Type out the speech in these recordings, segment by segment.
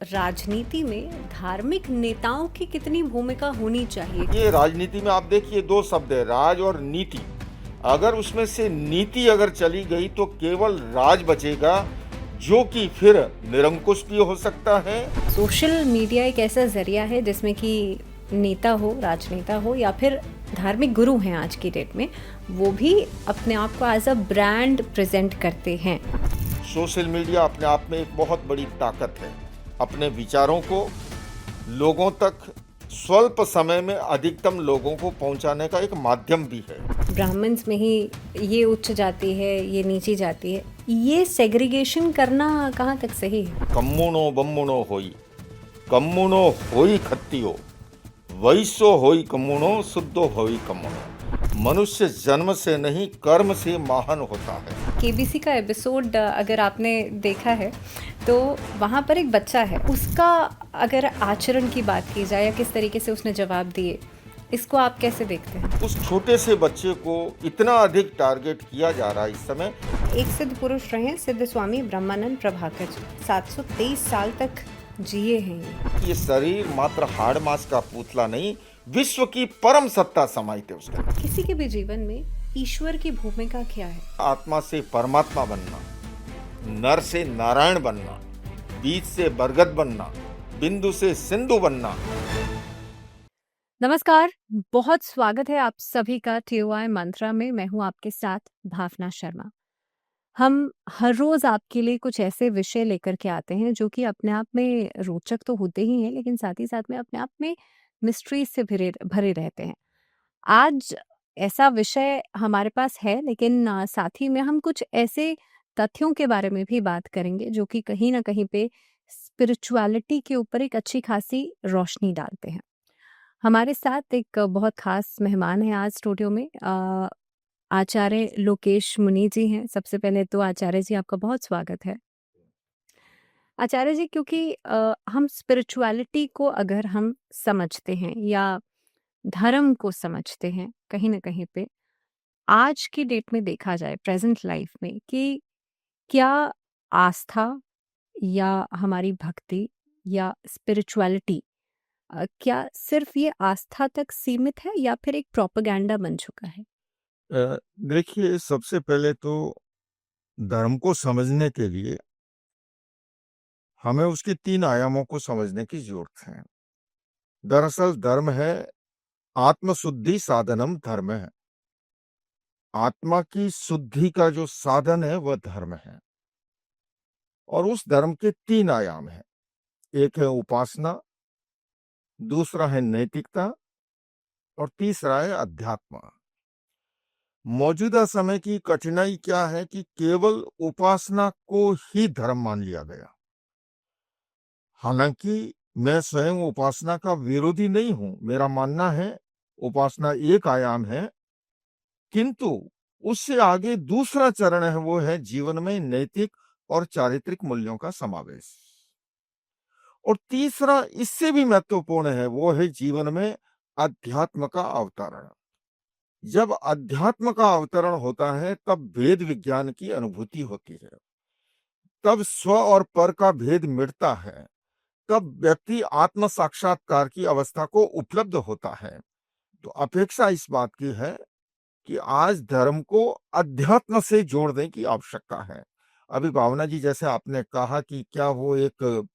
राजनीति में धार्मिक नेताओं की कितनी भूमिका होनी चाहिए? ये राजनीति में आप देखिए दो शब्द है, राज और नीति। अगर उसमें से नीति अगर चली गई तो केवल राज बचेगा, जो कि फिर निरंकुश भी हो सकता है। सोशल मीडिया एक ऐसा जरिया है जिसमें कि नेता हो, राजनेता हो या फिर धार्मिक गुरु हैं आज की डेट में, वो भी अपने आप को एज अ ब्रांड प्रेजेंट करते हैं। सोशल मीडिया अपने आप में एक बहुत बड़ी ताकत है। अपने विचारों को लोगों तक स्वल्प समय में अधिकतम लोगों को पहुंचाने का एक माध्यम भी है। ब्राह्मण्स में ही ये उच्च जाति है, ये नीची जाति है, ये सेग्रीगेशन करना कहाँ तक सही है? कम्मुनो बम्मुनो होई, कम्मुनो होई खत्तियो, वैसो होई कम्मुनो, शुद्धो होई कम्मुनो। मनुष्य जन्म से नहीं कर्म से महान होता है। केबीसी का एपिसोड अगर आपने देखा है तो वहाँ पर एक बच्चा है, उसका अगर आचरण की बात की जाए या किस तरीके से उसने जवाब दिए, इसको आप कैसे देखते हैं? उस छोटे से बच्चे को इतना अधिक टारगेट किया जा रहा है इस समय। एक सिद्ध पुरुष रहे सिद्ध स्वामी ब्रह्मानंद प्रभाकर जी, 723 साल तक जिए हैं। ये शरीर मात्र हाड़ मांस का पुतला नहीं, विश्व की परम सत्ता समाहित है उसके अंदर। किसी के भी जीवन में ईश्वर की भूमिका क्या है? आत्मा से परमात्मा बनना, नर से नारायण बनना, बीज से बरगद बनना, बिंदु से सिंधु बनना। नमस्कार, बहुत स्वागत है आप सभी का TOI मंत्रा में। मैं हूँ आपके साथ भावना शर्मा। हम हर रोज आपके लिए कुछ ऐसे विषय लेकर के आते हैं जो कि अपने आप में रोचक तो होते ही हैं, लेकिन साथ ही साथ में अपने आप में मिस्ट्री से भरे भरे रहते हैं। आज ऐसा विषय हमारे पास है, लेकिन साथ ही में हम कुछ ऐसे तथ्यों के बारे में भी बात करेंगे जो कि कहीं ना कहीं पे स्पिरिचुअलिटी के ऊपर एक अच्छी खासी रोशनी डालते हैं। हमारे साथ एक बहुत खास मेहमान है आज स्टूडियो में। आचार्य लोकेश मुनि जी हैं। सबसे पहले तो आचार्य जी, आपका बहुत स्वागत है। आचार्य जी, क्योंकि हम स्पिरिचुअलिटी को अगर हम समझते हैं या धर्म को समझते हैं कहीं ना कहीं पे, आज की डेट में देखा जाए प्रेजेंट लाइफ में, कि क्या आस्था या हमारी भक्ति या स्पिरिचुअलिटी क्या सिर्फ ये आस्था तक सीमित है या फिर एक प्रोपेगेंडा बन चुका है? देखिए, सबसे पहले तो धर्म को समझने के लिए हमें उसके 3 आयामों को समझने की जरूरत है। दरअसल धर्म है आत्मशुद्धि साधनम धर्म है। आत्मा की शुद्धि का जो साधन है वह धर्म है। और उस धर्म के 3 आयाम हैं। एक है उपासना, दूसरा है नैतिकता और तीसरा है अध्यात्म। मौजूदा समय की कठिनाई क्या है कि केवल उपासना को ही धर्म मान लिया गया। हालांकि मैं स्वयं उपासना का विरोधी नहीं हूं। मेरा मानना है उपासना एक आयाम है, किंतु उससे आगे दूसरा चरण है, वो है जीवन में नैतिक और चारित्रिक मूल्यों का समावेश। और तीसरा इससे भी महत्वपूर्ण है, वो है जीवन में अध्यात्म का अवतरण। जब अध्यात्म का अवतरण होता है तब वेद विज्ञान की अनुभूति होती है, तब स्व और पर का भेद मिटता है, तब व्यक्ति आत्म साक्षात्कार की अवस्था को उपलब्ध होता है। तो अपेक्षा इस बात की है कि आज धर्म को अध्यात्म से जोड़ने की आवश्यकता है। अभी भावना जी, जैसे आपने कहा कि क्या वो एक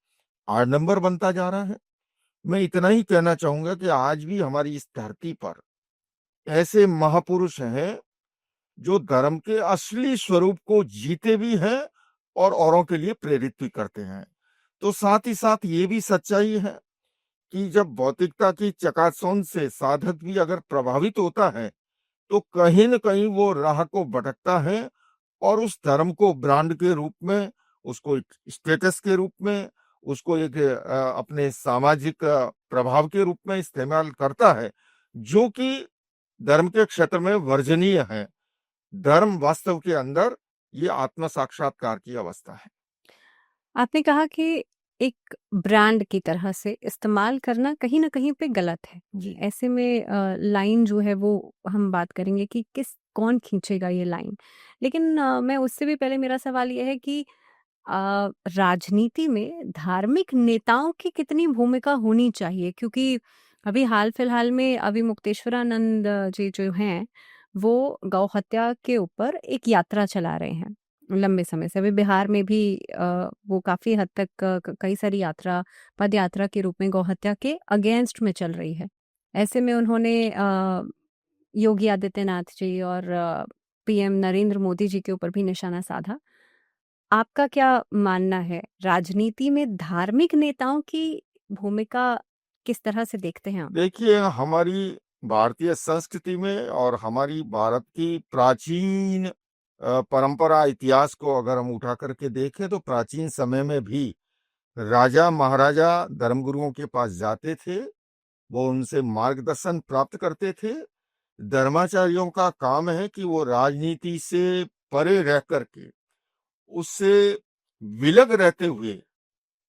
आडंबर बनता जा रहा है, मैं इतना ही कहना चाहूंगा कि आज भी हमारी इस धरती पर ऐसे महापुरुष हैं जो धर्म के असली स्वरूप को जीते भी हैं और औरों के लिए प्रेरित भी करते हैं। तो साथ ही साथ ये भी सच्चाई है कि जब भौतिकता की चकाचौंध से साधक भी अगर प्रभावित होता है तो कहीं न कहीं वो राह को भटकता है और उस धर्म को ब्रांड के रूप में, उसको एक स्टेटस के रूप में, उसको एक अपने सामाजिक प्रभाव के रूप में इस्तेमाल करता है, जो कि धर्म के क्षेत्र में वर्जनीय है। धर्म वास्तव के अंदर ये आत्म साक्षात्कार की अवस्था है। आपने कहा कि एक ब्रांड की तरह से इस्तेमाल करना कहीं ना कहीं पे गलत है। जी। ऐसे में लाइन जो है वो हम बात करेंगे कि कौन खींचेगा ये लाइन। लेकिन मैं उससे भी पहले, मेरा सवाल ये है कि राजनीति में धार्मिक नेताओं की कितनी भूमिका होनी चाहिए? क्योंकि अभी हाल-फिलहाल में अभी मुक्तेश्वरानंद जी जो हैं, वो गौ हत्या के ऊपर एक यात्रा चला रहे हैं, लंबे समय से। अभी बिहार में भी वो काफ़ी हद तक कई सारी यात्रा, पद यात्रा के रूप में गौ हत्या के अगेंस्ट में चल रही है। ऐसे में उन्होंने योगी आदित्यनाथ जी और पीएम नरेंद्र मोदी जी के ऊपर भी निशाना साधा। आपका क्या मानना है? राजनीति में धार्मिक नेताओं की भूमिका किस तरह से देखते हैं आप? देखिए, हमारी भारतीय संस्कृति में और हमारी भारत की प्राचीन परंपरा, इतिहास को अगर हम उठा करके देखें तो प्राचीन समय में भी राजा महाराजा धर्मगुरुओं के पास जाते थे, वो उनसे मार्गदर्शन प्राप्त करते थे। धर्माचार्यों का काम है कि वो राजनीति से परे रह करके, उससे विलग रहते हुए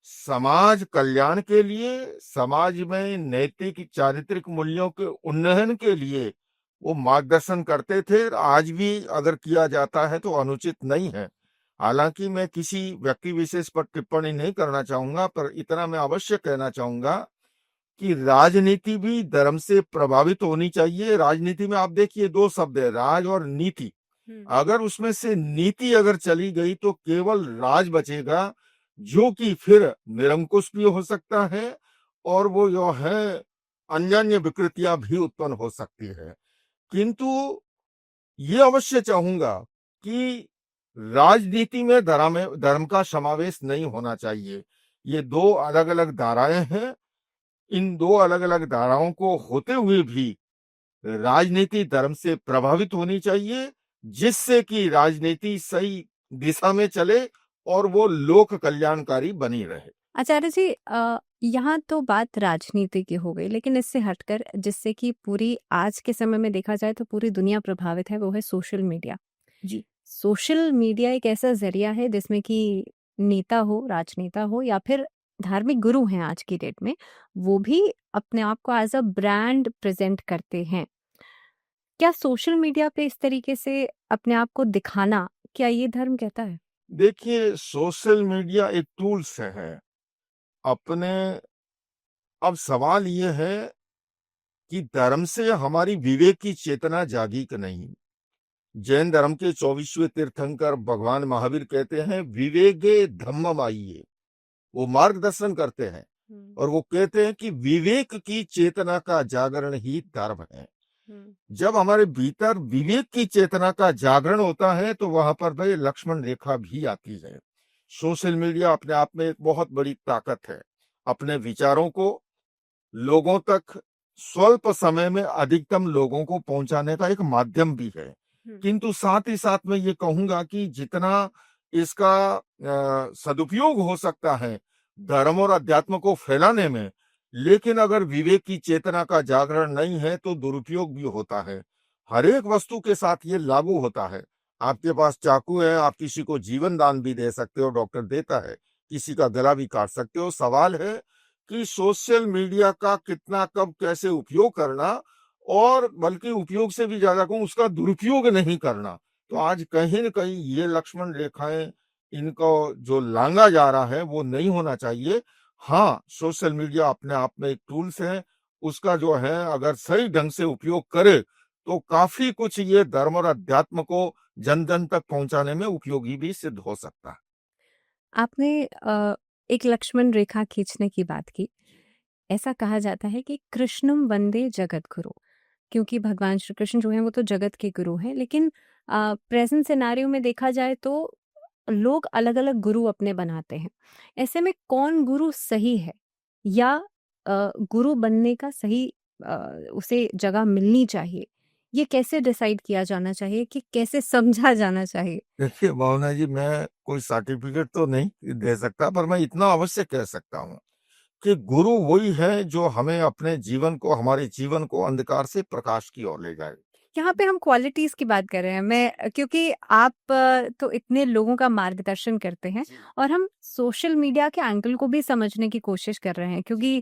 समाज कल्याण के लिए, समाज में नैतिक चारित्रिक मूल्यों के उन्नयन के लिए वो मार्गदर्शन करते थे। आज भी अगर किया जाता है तो अनुचित नहीं है। हालांकि मैं किसी व्यक्ति विशेष पर टिप्पणी नहीं करना चाहूंगा, पर इतना मैं अवश्य कहना चाहूंगा कि राजनीति भी धर्म से प्रभावित होनी चाहिए। राजनीति में आप देखिए, दो शब्द है, राज और नीति। अगर उसमें से नीति अगर चली गई तो केवल राज बचेगा, जो कि फिर निरंकुश भी हो सकता है और वो जो है अन्यान्य विकृतियां भी उत्पन्न हो सकती है। किंतु ये अवश्य चाहूंगा कि राजनीति में धर्म का समावेश नहीं होना चाहिए। ये दो अलग अलग धाराएं हैं। इन दो अलग अलग धाराओं को होते हुए भी राजनीति धर्म से प्रभावित होनी चाहिए, जिससे कि राजनीति सही दिशा में चले और वो लोक कल्याणकारी बनी रहे। आचार्य जी, यहाँ तो बात राजनीति की हो गई, लेकिन इससे हटकर जिससे कि पूरी आज के समय में देखा जाए तो पूरी दुनिया प्रभावित है, वो है सोशल मीडिया। जी। सोशल मीडिया एक ऐसा ज़रिया है जिसमें कि नेता हो, राजनेता हो या फिर धार्मिक गुरु हैं आज की डेट में, वो भी अपने आप को एज़ अ ब्रांड प्रेज़ेंट करते हैं। क्या सोशल मीडिया पे इस तरीके से अपने आप को दिखाना, क्या ये धर्म कहता है? देखिए, सोशल मीडिया एक टूल्स है अपने। अब सवाल ये है कि धर्म से हमारी विवेक की चेतना जागी कि नहीं। जैन धर्म के 24वें तीर्थंकर भगवान महावीर कहते हैं, विवेके धम्मम आइए। वो मार्गदर्शन करते हैं और वो कहते हैं कि विवेक की चेतना का जागरण ही धर्म है। जब हमारे भीतर विवेक की चेतना का जागरण होता है तो वहां पर भाई लक्ष्मण रेखा भी आती है। सोशल मीडिया अपने आप में एक बहुत बड़ी ताकत है। अपने विचारों को लोगों तक स्वल्प समय में अधिकतम लोगों को पहुंचाने का एक माध्यम भी है। किंतु साथ ही साथ मैं ये कहूंगा कि जितना इसका सदुपयोग हो सकता है धर्म और अध्यात्म को फैलाने में, लेकिन अगर विवेक की चेतना का जागरण नहीं है तो दुरुपयोग भी होता है। हर एक वस्तु के साथ ये लागू होता है। आपके पास चाकू है, आप किसी को जीवन दान भी दे सकते हो, डॉक्टर देता है, किसी का गला भी काट सकते हो। सवाल है कि सोशल मीडिया का कितना कब कैसे उपयोग करना, और बल्कि उपयोग से भी ज्यादा कहूं उसका दुरुपयोग नहीं करना। तो आज कहीं न कहीं ये लक्ष्मण रेखाएं, इनको जो लांगा जा रहा है वो नहीं होना चाहिए। हाँ, सोशल मीडिया अपने आप में एक टूल्स है, उसका जो है अगर सही ढंग से उपयोग करे तो काफी कुछ ये धर्म और अध्यात्म को जन जन तक पहुंचाने में उपयोगी भी सिद्ध हो सकता है। आपने एक लक्ष्मण रेखा खींचने की बात की। ऐसा कहा जाता है कि कृष्णम वंदे जगतगुरु, क्योंकि भगवान श्री कृष्ण जो हैं वो तो जगत के गुरु हैं, लेकिन प्रेजेंट सिनेरियो में देखा जाए तो लोग अलग-अलग गुरु अपने बनाते हैं। ऐसे में कौन गुरु सही है, या गुरु बनने का सही उसे जगह मिलनी चाहिए, ये कैसे डिसाइड किया जाना चाहिए, कि कैसे समझा जाना चाहिए? देखिए भावना जी, मैं कोई सर्टिफिकेट तो नहीं दे सकता, पर मैं इतना अवश्य कह सकता हूँ कि गुरु वही है जो हमें अपने जीवन को, हमारे जीवन को अंधकार से प्रकाश की ओर ले जाए। यहाँ पे हम क्वालिटीज की बात कर रहे हैं, मैं क्योंकि आप तो इतने लोगों का मार्गदर्शन करते हैं, और हम सोशल मीडिया के एंगल को भी समझने की कोशिश कर रहे हैं, क्योंकि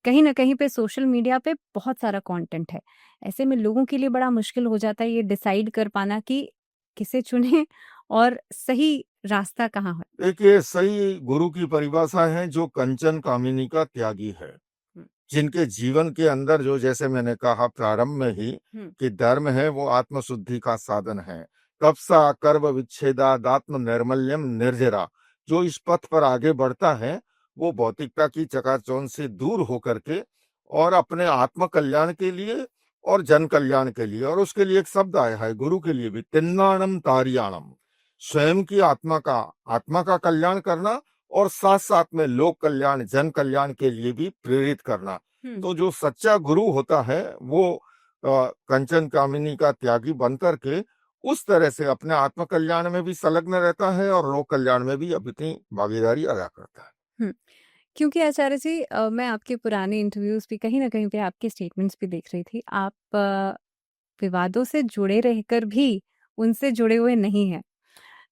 कहीं ना कहीं पे सोशल मीडिया पे बहुत सारा कंटेंट है। ऐसे में लोगों के लिए बड़ा मुश्किल हो जाता है ये डिसाइड कर पाना कि किसे चुने और सही रास्ता कहाँ है? देखिए, सही गुरु की परिभाषा है जो कंचन कामिनी का त्यागी है। हुँ, जिनके जीवन के अंदर जो, जैसे मैंने कहा प्रारंभ में ही, हुँ, कि धर्म है वो आत्मशुद्धि का साधन है। तपसा कर्म विच्छेदादात्म निर्मल्यम निर्जरा। जो इस पथ पर आगे बढ़ता है वो भौतिकता की चकाचौंध से दूर होकर के और अपने आत्म कल्याण के लिए और जन कल्याण के लिए, और उसके लिए एक शब्द आया है गुरु के लिए भी, तिन्नाणम तारियाणम। स्वयं की आत्मा का कल्याण करना और साथ साथ में लोक कल्याण जन कल्याण के लिए भी प्रेरित करना। हुँ, तो जो सच्चा गुरु होता है वो कंचन कामिनी का त्यागी बनकर के उस तरह से अपने आत्म कल्याण में भी संलग्न रहता है और लोक कल्याण में भी अपनी भागीदारी अदा करता है। हुँ। क्योंकि आचार्य जी मैं आपके पुराने इंटरव्यूज़ भी कहीं न कहीं पे आपके स्टेटमेंट्स भी देख रही थी। आप विवादों से जुड़े रहकर भी उनसे जुड़े हुए नहीं हैं।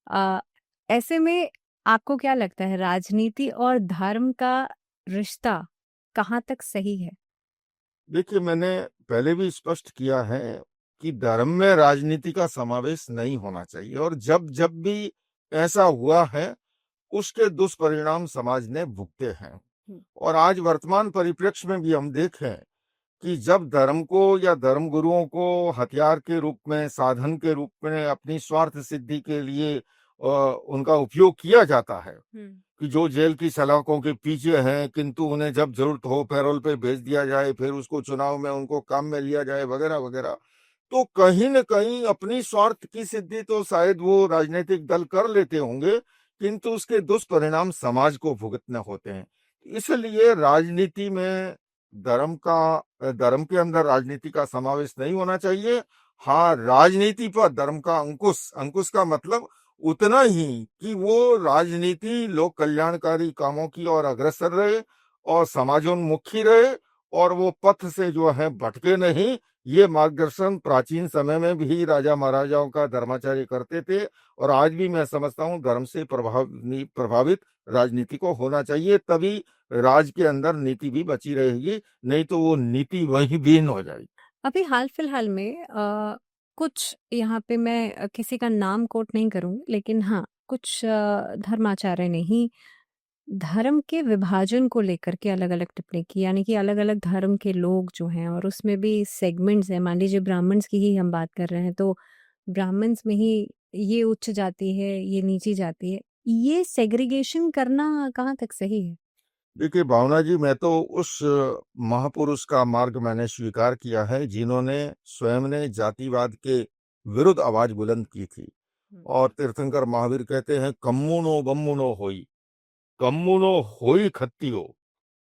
अ, ऐसे में आपको क्या लगता है राजनीति और धर्म का रिश्ता कहाँ तक सही है? देखिए, मैंने पहले भी स्पष्ट किया है कि धर्म में राजनीति का समावेश नहीं होना चाहिए, और जब जब भी ऐसा हुआ है उसके दुष्परिणाम समाज ने भुगते हैं। हुँ, और आज वर्तमान परिप्रेक्ष्य में भी हम देखें कि जब धर्म को या धर्म गुरुओं को हथियार के रूप में, साधन के रूप में अपनी स्वार्थ सिद्धि के लिए उनका उपयोग किया जाता है, हुँ, कि जो जेल की सलाखों के पीछे हैं किंतु उन्हें जब जरूरत हो पैरोल पे भेज दिया जाए, फिर उसको चुनाव में उनको काम में लिया जाए वगैरह वगैरह, तो कहीं न कहीं अपनी स्वार्थ की सिद्धि तो शायद वो राजनीतिक दल कर लेते होंगे, किंतु उसके दुष्परिणाम समाज को भुगतने होते हैं। इसलिए राजनीति में धर्म के अंदर राजनीति का समावेश नहीं होना चाहिए। हाँ, राजनीति पर धर्म का अंकुश, अंकुश का मतलब उतना ही कि वो राजनीति लोक कल्याणकारी कामों की ओर अग्रसर रहे और समाजोन्मुखी रहे, और वो पथ से जो है भटके नहीं। ये मार्गदर्शन प्राचीन समय में भी राजा महाराजाओं का धर्माचार्य करते थे, और आज भी मैं समझता हूँ धर्म से प्रभावित राजनीति को होना चाहिए, तभी राज के अंदर नीति भी बची रहेगी, नहीं तो वो नीति वहीं विलीन हो जाएगी। अभी हाल-फिलहाल में कुछ यहाँ पे मैं किसी का नाम कोट नहीं करूँगी लेकिन हाँ, कुछ धर्माचार्य ने ही धर्म के विभाजन को लेकर के अलग-अलग टिप्पणी की, यानी कि अलग-अलग धर्म के लोग जो हैं और उसमें भी सेगमेंट्स हैं, मान लीजिए ब्राह्मण्स की ही हम बात कर रहे हैं, तो ब्राह्मण्स में ही ये उच्च जाति है, ये नीची जाति है। ये सेग्रीगेशन करना कहाँ तक सही है? देखिए भावना जी, मैं तो उस महापुरुष का मार्ग मैंने स्वीकार किया है जिन्होंने स्वयं ने जातिवाद के विरुद्ध आवाज बुलंद की थी। हुँ, और तीर्थंकर महावीर कहते हैं, कम्मुनो बम्मुनो होई, कम्मुनो होई खत्तियो,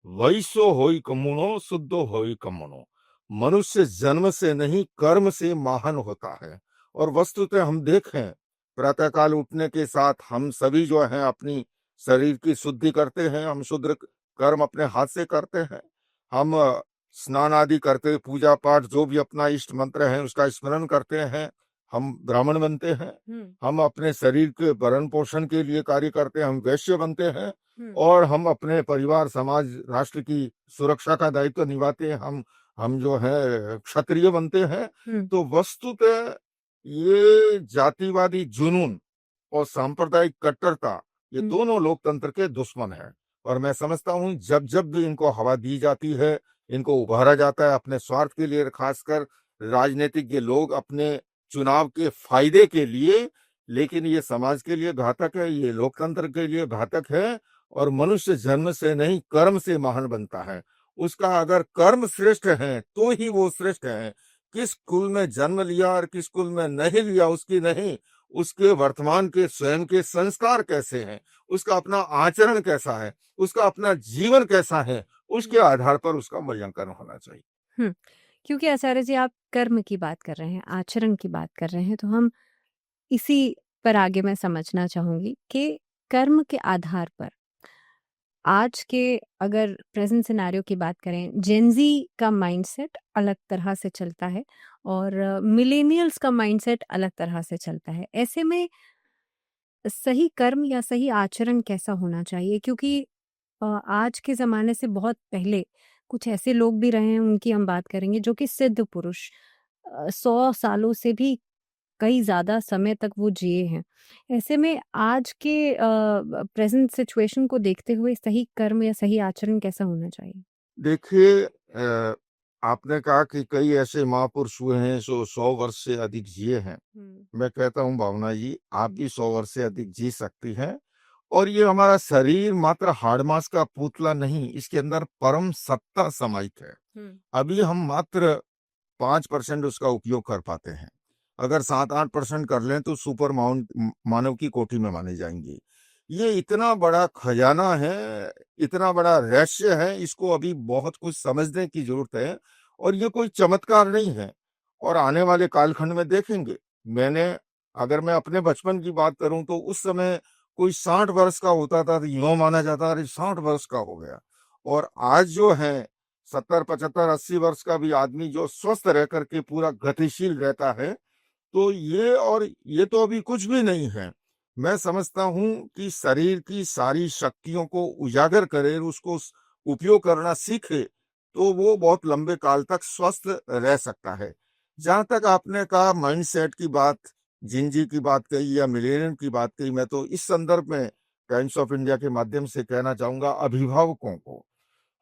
वैसो होई कम्मुनो, शुद्धो होई कम्मुनो। मनुष्य जन्म से नहीं कर्म से महान होता है। और वस्तुतः हम देखें, प्रातःकाल उठने के साथ हम सभी जो हैं अपनी शरीर की शुद्धि करते हैं, हम शुद्ध कर्म अपने हाथ से करते हैं। हम स्नान आदि करते, पूजा पाठ जो भी अपना इष्ट मंत्र है उसका स्मरण करते हैं, हम ब्राह्मण बनते हैं। हुँ, हम अपने शरीर के भरण पोषण के लिए कार्य करते हैं, हम वैश्य बनते हैं। हुँ, और हम अपने परिवार, समाज, राष्ट्र की सुरक्षा का दायित्व निभाते हैं, हम जो है क्षत्रिय बनते हैं। हुँ, तो वस्तुतः ये जातिवादी जुनून और सांप्रदायिक कट्टरता, ये हुँ, दोनों लोकतंत्र के दुश्मन हैं। और मैं समझता हूँ जब जब भी इनको हवा दी जाती है, इनको उभारा जाता है अपने स्वार्थ के लिए, खासकर राजनीतिक ये लोग अपने चुनाव के फायदे के लिए, लेकिन ये समाज के लिए घातक है, ये लोकतंत्र के लिए घातक है। और मनुष्य जन्म से नहीं कर्म से महान बनता है। उसका अगर कर्म श्रेष्ठ है तो ही वो श्रेष्ठ है। किस कुल में जन्म लिया और किस कुल में नहीं लिया उसकी नहीं, उसके वर्तमान के स्वयं के संस्कार कैसे हैं, उसका अपना आचरण कैसा है, उसका अपना जीवन कैसा है, हुँ, उसके आधार पर उसका मूल्यांकन होना चाहिए। हुँ। क्योंकि आचार्य जी आप कर्म की बात कर रहे हैं, आचरण की बात कर रहे हैं, तो हम इसी पर आगे मैं समझना चाहूँगी कि कर्म के आधार पर आज के अगर प्रेज़ेंट सिनेरियो की बात करें, जेन ज़ी का माइंडसेट अलग तरह से चलता है और मिलेनियल्स का माइंडसेट अलग तरह से चलता है। ऐसे में सही कर्म या सही आचरण कैसा होना चाहिए? क्योंकि आज के ज़माने से बहुत पहले कुछ ऐसे लोग भी रहे हैं, उनकी हम बात करेंगे जो कि सिद्ध पुरुष 100 सालों से भी कई ज़्यादा समय तक वो जिए हैं। ऐसे में आज के प्रेज़ेंट सिचुएशन को देखते हुए सही कर्म या सही आचरण कैसा होना चाहिए? देखिए आपने कहा कि कई ऐसे महापुरुष हुए हैं जो 100 वर्ष से अधिक जिए हैं। हुँ। मैं कहता हूँ भावना जी, आप भी 100 वर्ष से अधिक जी सकती हैं और ये हमारा शरीर मात्र हाड़ मांस का पुतला नहीं, इसके अंदर परम सत्ता समाहित है। हुँ। अभी हम मात्र 5% उसका उपयोग कर पाते हैं। अगर 7-8% कर लें तो सुपर मानव की कोटि में माने जाएंगे। ये इतना बड़ा खजाना है, इतना बड़ा रहस्य है, इसको अभी बहुत कुछ समझने की जरूरत है और ये कोई चमत्कार नहीं है। और आने वाले कालखंड में देखेंगे, मैंने अगर मैं अपने बचपन की बात करूं तो उस समय कोई 60 वर्ष का होता था तो यूं माना जाता अरे 60 वर्ष का हो गया। और आज जो है 70, 75, 80 वर्ष का भी आदमी जो स्वस्थ रह करके पूरा गतिशील रहता है, तो ये तो अभी कुछ भी नहीं है। मैं समझता हूँ कि शरीर की सारी शक्तियों को उजागर करे, उसको उपयोग करना सीखे, तो वो बहुत लंबे काल तक स्वस्थ रह सकता है। जहाँ तक आपने कहा माइंडसेट की बात, जिंजी की बात कही या मिलेनियम की बात कही, मैं तो इस संदर्भ में टाइम्स ऑफ इंडिया के माध्यम से कहना चाहूंगा अभिभावकों को।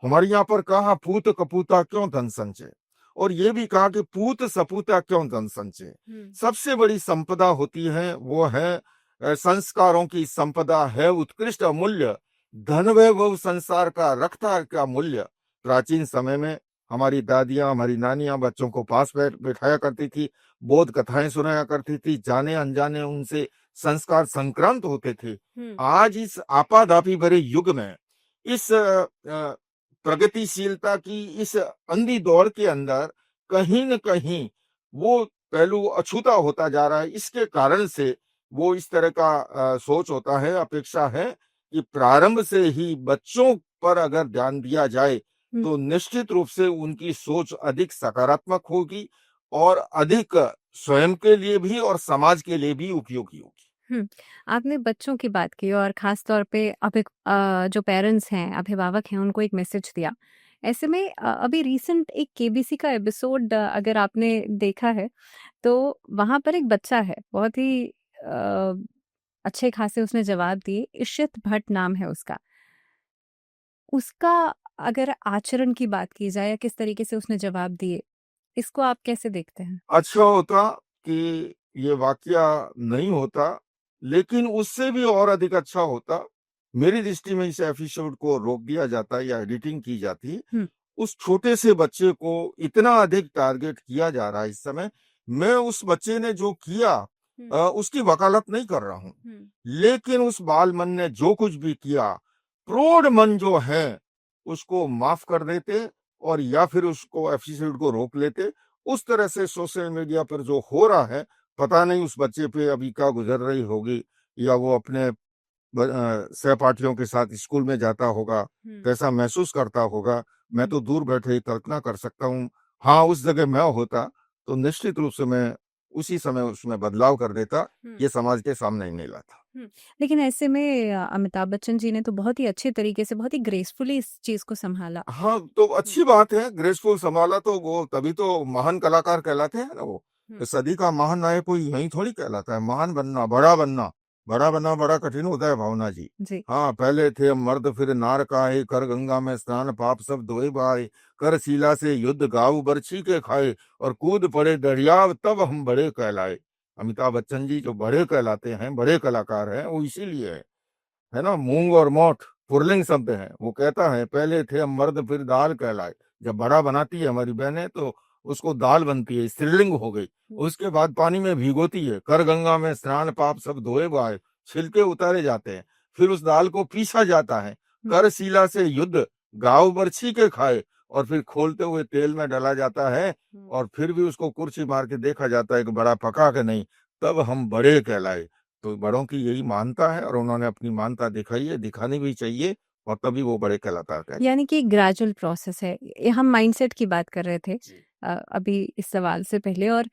हमारे यहाँ पर कहा पूत कपूता क्यों धन संचय, और ये भी कहा कि पूत सपूता क्यों धन संचय। हुँ। सबसे बड़ी संपदा होती है वो है संस्कारों की संपदा है उत्कृष्ट अमूल्य। धन वैभव संसार का रखता है क्या मूल्य। प्राचीन समय में हमारी दादियां, हमारी नानियां बच्चों को पास बैठाया करती थी, बोध कथाएं सुनाया करती थी, जाने अनजाने उनसे संस्कार संक्रांत होते थे। हुँ। आज इस आपाधापी भरे युग में, इस प्रगतिशीलता की इस अंधी दौड़ के अंदर कहीं न कहीं वो पहलू अछूता होता जा रहा है। इसके कारण से वो इस तरह का सोच होता है, अपेक्षा है कि प्रारंभ से ही बच्चों पर अगर ध्यान दिया जाए, हुँ। तो निश्चित रूप से उनकी सोच अधिक सकारात्मक होगी और अधिक स्वयं के लिए भी और समाज के लिए भी उपयोगी होगी। हुँ। आपने बच्चों की बात की और ख़ास तौर पे जो पेरेंट्स हैं, अभिभावक हैं, उनको एक मैसेज दिया। ऐसे में अभी रीसेंट एक केबीसी का एपिसोड अगर आपने देखा है, तो वहाँ पर एक बच्चा है, बहुत ही अच्छे ख़ासे उसने जवाब दिए, इशित भट्ट नाम है उसका। उसका अगर आचरण की बात की जाए या किस तरीके से उसने जवाब दिए, इसको आप कैसे देखते हैं? अच्छा होता कि ये वाकया नहीं होता, लेकिन उससे भी और अधिक अच्छा होता, मेरी दृष्टि में इस एपिसोड को रोक दिया जाता या एडिटिंग की जाती। हुँ। उस छोटे से बच्चे को इतना अधिक टारगेट किया जा रहा है इस समय। मैं उस बच्चे ने जो किया हुँ। उसकी वकालत नहीं कर रहा हूँ, हुँ। लेकिन उस बाल मन ने जो कुछ भी किया, प्रौढ़ मन जो है उसको माफ कर देते और या फिर उसको एपिसोड को रोक लेते। उस तरह से सोशल मीडिया पर जो हो रहा है, पता नहीं उस बच्चे पे अभी क्या गुजर रही होगी, या वो अपने सहपाठियों के साथ स्कूल में जाता होगा, हुँ। कैसा महसूस करता होगा, मैं हुँ। तो दूर बैठे ही कल्पना कर सकता हूँ। हाँ, उस जगह मैं होता, तो निश्चित रूप से मैं उसी समय उसमें बदलाव कर देता, हुँ। ये समाज के सामने ही नहीं लाता। हुँ। लेकिन ऐसे में अमिताभ बच्चन जी ने तो बहुत ही अच्छे तरीके से, बहुत ही ग्रेसफुली इस चीज़ को सँभाला। हाँ, तो हुँ। अच्छी बात है, ग्रेसफुल सँभाला तो वो तभी तो महान कलाकार कहलाते हैं ना वो। हुँ। सदी का महान नायक कोई यूँ ही थोड़ी कहलाता है, महान बनना, बड़ा बनना बड़ा कठिन होता है भावना जी। जी। हाँ, पहले थे मर्द फिर नार काए, कर गंगा में स्नान पाप सब धोए बहाए, कर शीला से युद्ध गाऊ बरछी के खाए, और कूद पड़े दरियाव तब हम बड़े कहलाए। अमिताभ बच्चन जी जो बड़े कहलाते हैं, बड़े कलाकार हैं, वो इसीलिए है ना। मूंग और मोठ पुरलिंग शब्द है। वो कहता है पहले थे हम मर्द फिर दाल कहलाए। जब बड़ा बनाती है हमारी बहनें तो उसको दाल बनती है, स्त्रीलिंग हो गई। हुँ। उसके बाद पानी में भिगोती है, कर गंगा में स्नान पाप सब धोए बहाए, छिलके उतारे जाते हैं। फिर उस दाल को पीसा जाता है, हुँ। कर शीला से युद्ध गाँव बरछी के खाए, और फिर खोलते हुए तेल में डाला जाता है, हुँ। और फिर भी उसको कुर्सी मार के देखा जाता है कि बड़ा पका के नहीं, तब हम बड़े कहलाए। तो बड़ों की यही मानता है और उन्होंने अपनी मानता दिखाई है, दिखानी भी चाहिए, और तभी वो बड़े कलाकार कहलाते यानी कि ग्रेजुअल प्रोसेस है। ये हम माइंडसेट की बात कर रहे थे जी। अभी इस सवाल से पहले और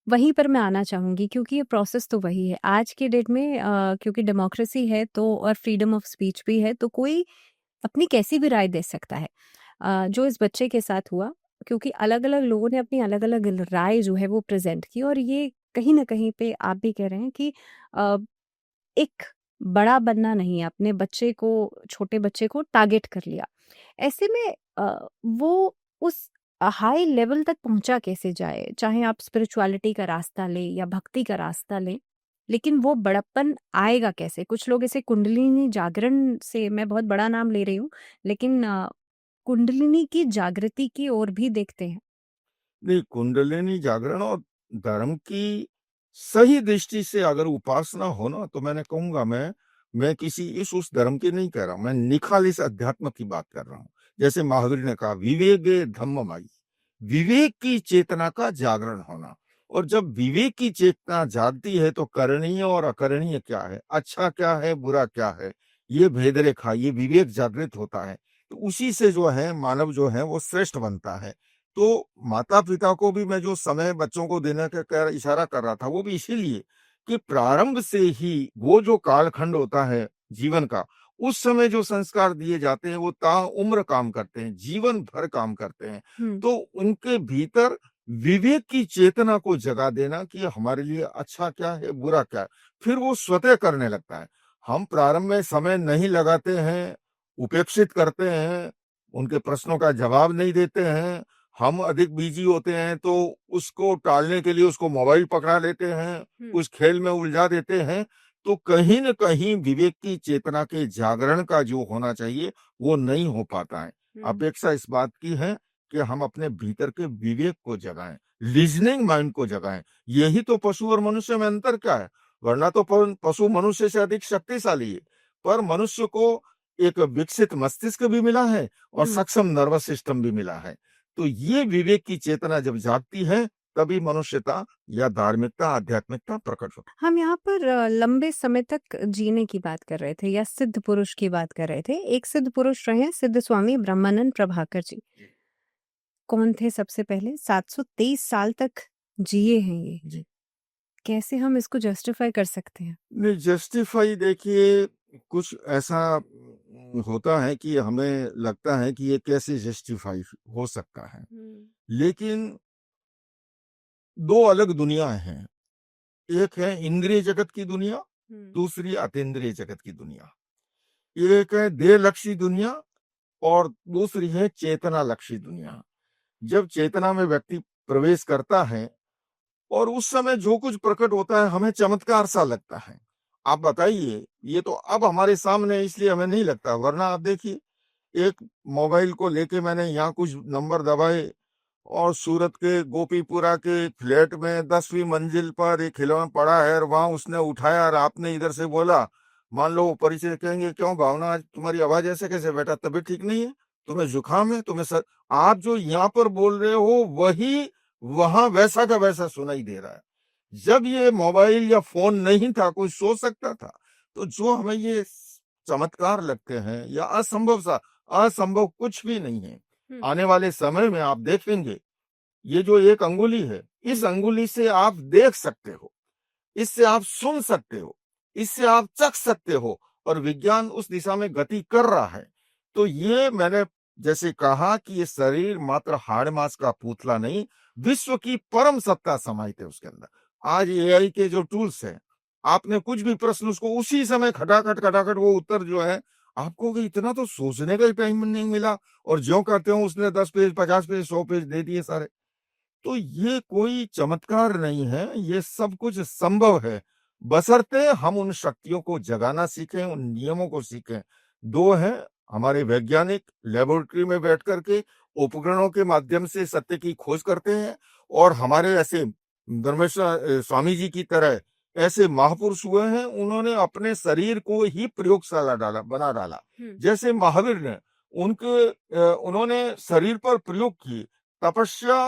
वहीं पर मैं आना चाहूँगी क्योंकि ये प्रोसेस तो वही है। आज के डेट में क्योंकि डेमोक्रेसी है तो और फ्रीडम ऑफ स्पीच भी है तो कोई अपनी कैसी भी राय दे सकता है। जो इस बच्चे के साथ हुआ क्योंकि अलग-अलग लोगों ने अपनी अलग-अलग राय जो है वो प्रेज़ेंट की और ये कहीं न कहीं पे आप भी कह रहे हैं कि अ, एक बड़ा बनना नहीं, अपने बच्चे को छोटे बच्चे को टारगेट कर लिया। ऐसे में वो उस हाई लेवल तक पहुँचा कैसे जाए? चाहे आप स्पिरिचुअलिटी का रास्ता लें या भक्ति का रास्ता लें, लेकिन वो बड़प्पन आएगा कैसे? कुछ लोग इसे कुंडलिनी जागरण से, मैं बहुत बड़ा नाम ले रही हूँ, लेकिन कुंडलिनी की जागृति की ओर भी देखते हैं। नहीं, कुंडलिनी जागरण और धर्म की सही दृष्टि से अगर उपासना हो ना, तो मैंने कहूँगा मैं किसी इस उस धर्म की नहीं कह रहा हूँ, मैं निखालिस अध्यात्म की बात कर रहा हूँ। जैसे महावीर ने कहा, विवेके धम्ममयि, विवेक की चेतना का जागरण होना। और जब विवेक की चेतना जागती है तो करणीय और अकरणीय क्या है, अच्छा क्या है, बुरा क्या है, ये भेद रेखा, ये विवेक जागृत होता है। तो उसी से जो है मानव जो है वो श्रेष्ठ बनता है। तो माता-पिता को भी मैं जो समय बच्चों को देने का इशारा कर रहा था, वो भी इसीलिए कि प्रारंभ से ही वो जो कालखंड होता है जीवन का, उस समय जो संस्कार दिए जाते हैं, वो ताउम्र काम करते हैं, जीवन भर काम करते हैं। हुँ, तो उनके भीतर विवेक की चेतना को जगा देना कि हमारे लिए अच्छा क्या है, बुरा क्या है, फिर वो स्वतः करने लगता है। हम प्रारंभ में समय नहीं लगाते हैं, उपेक्षित करते हैं, उनके प्रश्नों का जवाब नहीं देते हैं, हम अधिक बिजी होते हैं तो उसको टालने के लिए उसको मोबाइल पकड़ा लेते हैं, हुँ, उस खेल में उलझा देते हैं, तो कहीं न कहीं विवेक की चेतना के जागरण का जो होना चाहिए, वो नहीं हो पाता है। हुँ, अपेक्षा इस बात की है कि हम अपने भीतर के विवेक को जगाएँ, रीज़निंग माइंड को जगाएँ। यही तो पशु और मनुष्य में अंतर क्या है? वरना तो पशु मनुष्य से अधिक शक्तिशाली है, पर मनुष्य को एक विकसित मस्तिष्क भी मिला है और हुँ। सक्षम नर्वस सिस्टम भी मिला है। तो ये विवेक की चेतना जब जागती है, तभी मनुष्यता या धार्मिकता, आध्यात्मिकता प्रकट होती हम यहाँ पर लंबे समय तक जीने की बात कर रहे थे या सिद्ध पुरुष की बात कर रहे थे। एक सिद्ध पुरुष रहे हैं सिद्ध स्वामी ब्रह्मानंद प्रभाकर जी। है। कौन थे सबसे पहले? 723 साल तक जिए हैं ये। जी। कैसे हम इसको जस्टिफ़ाई कर सकते हैं? नहीं, जस्टिफाई देखिए कुछ ऐसा होता है कि हमें लगता है कि ये कैसे जस्टिफाई हो सकता है। हुँ, लेकिन 2 अलग दुनियाएँ हैं। एक है इंद्रिय जगत की दुनिया, हुँ, दूसरी अतीन्द्रिय जगत की दुनिया। एक है देहलक्षी दुनिया और दूसरी है चेतना-लक्षी दुनिया। जब चेतना में व्यक्ति प्रवेश करता है और उस समय जो कुछ प्रकट होता है हमें चमत्कार सा लगता है। आप बताइए, ये तो अब हमारे सामने है इसलिए हमें नहीं लगता, वरना आप देखिए एक मोबाइल को लेके मैंने यहाँ कुछ नंबर दबाए और सूरत के गोपीपुरा के फ्लैट में 10वीं मंजिल पर एक खिलौना पड़ा है और वहाँ उसने उठाया और आपने इधर से बोला, मान लो वो परिचय कहेंगे, "क्यों भावना आज तुम्हारी आवाज़ ऐसे कैसे? बेटा तबीयत ठीक नहीं है? तुम्हें जुकाम है? तुम्हें सर" आप जो यहाँ पर बोल रहे हो वही वहाँ वैसा का वैसा सुनाई दे रहा है। जब ये मोबाइल या फ़ोन नहीं था, कोई सोच सकता था? तो जो हमें ये चमत्कार लगते हैं या असंभव कुछ भी नहीं है। हुँ, आने वाले समय में आप देखेंगे, ये जो एक अंगुली है, इस हुँ, अंगुली से आप देख सकते हो, इससे आप सुन सकते हो, इससे आप चख सकते हो और विज्ञान उस दिशा में गति कर रहा है। तो ये मैंने जैसे कहा कि ये शरीर मात्र हाड़-माँस का पुतला नहीं, विश्व की परम सत्ता समाहित है उसके अंदर। आज एआई के जो टूल्स हैं, आपने कुछ भी प्रश्न उसको उसी समय खटाखट वो उत्तर जो है, आप कहोगे इतना तो सोचने का ही टाइम नहीं मिला और ज्यों कहते हो उसने 10 पेज, 50 पेज, 100 पेज दे दिए सारे। तो ये कोई चमत्कार नहीं है, ये सब कुछ संभव है, बशर्ते हम उन शक्तियों को जगाना सीखें, उन नियमों को सीखें। 2 हैं, हमारे वैज्ञानिक लेबोरेटरी में बैठ कर के उपकरणों के माध्यम से सत्य की खोज करते हैं और हमारे ऐसे स्वामी जी की तरह ऐसे महापुरुष हुए हैं, उन्होंने अपने शरीर को ही प्रयोगशाला बना डाला। हुँ, जैसे महावीर ने उन्होंने शरीर पर प्रयोग किए, तपस्या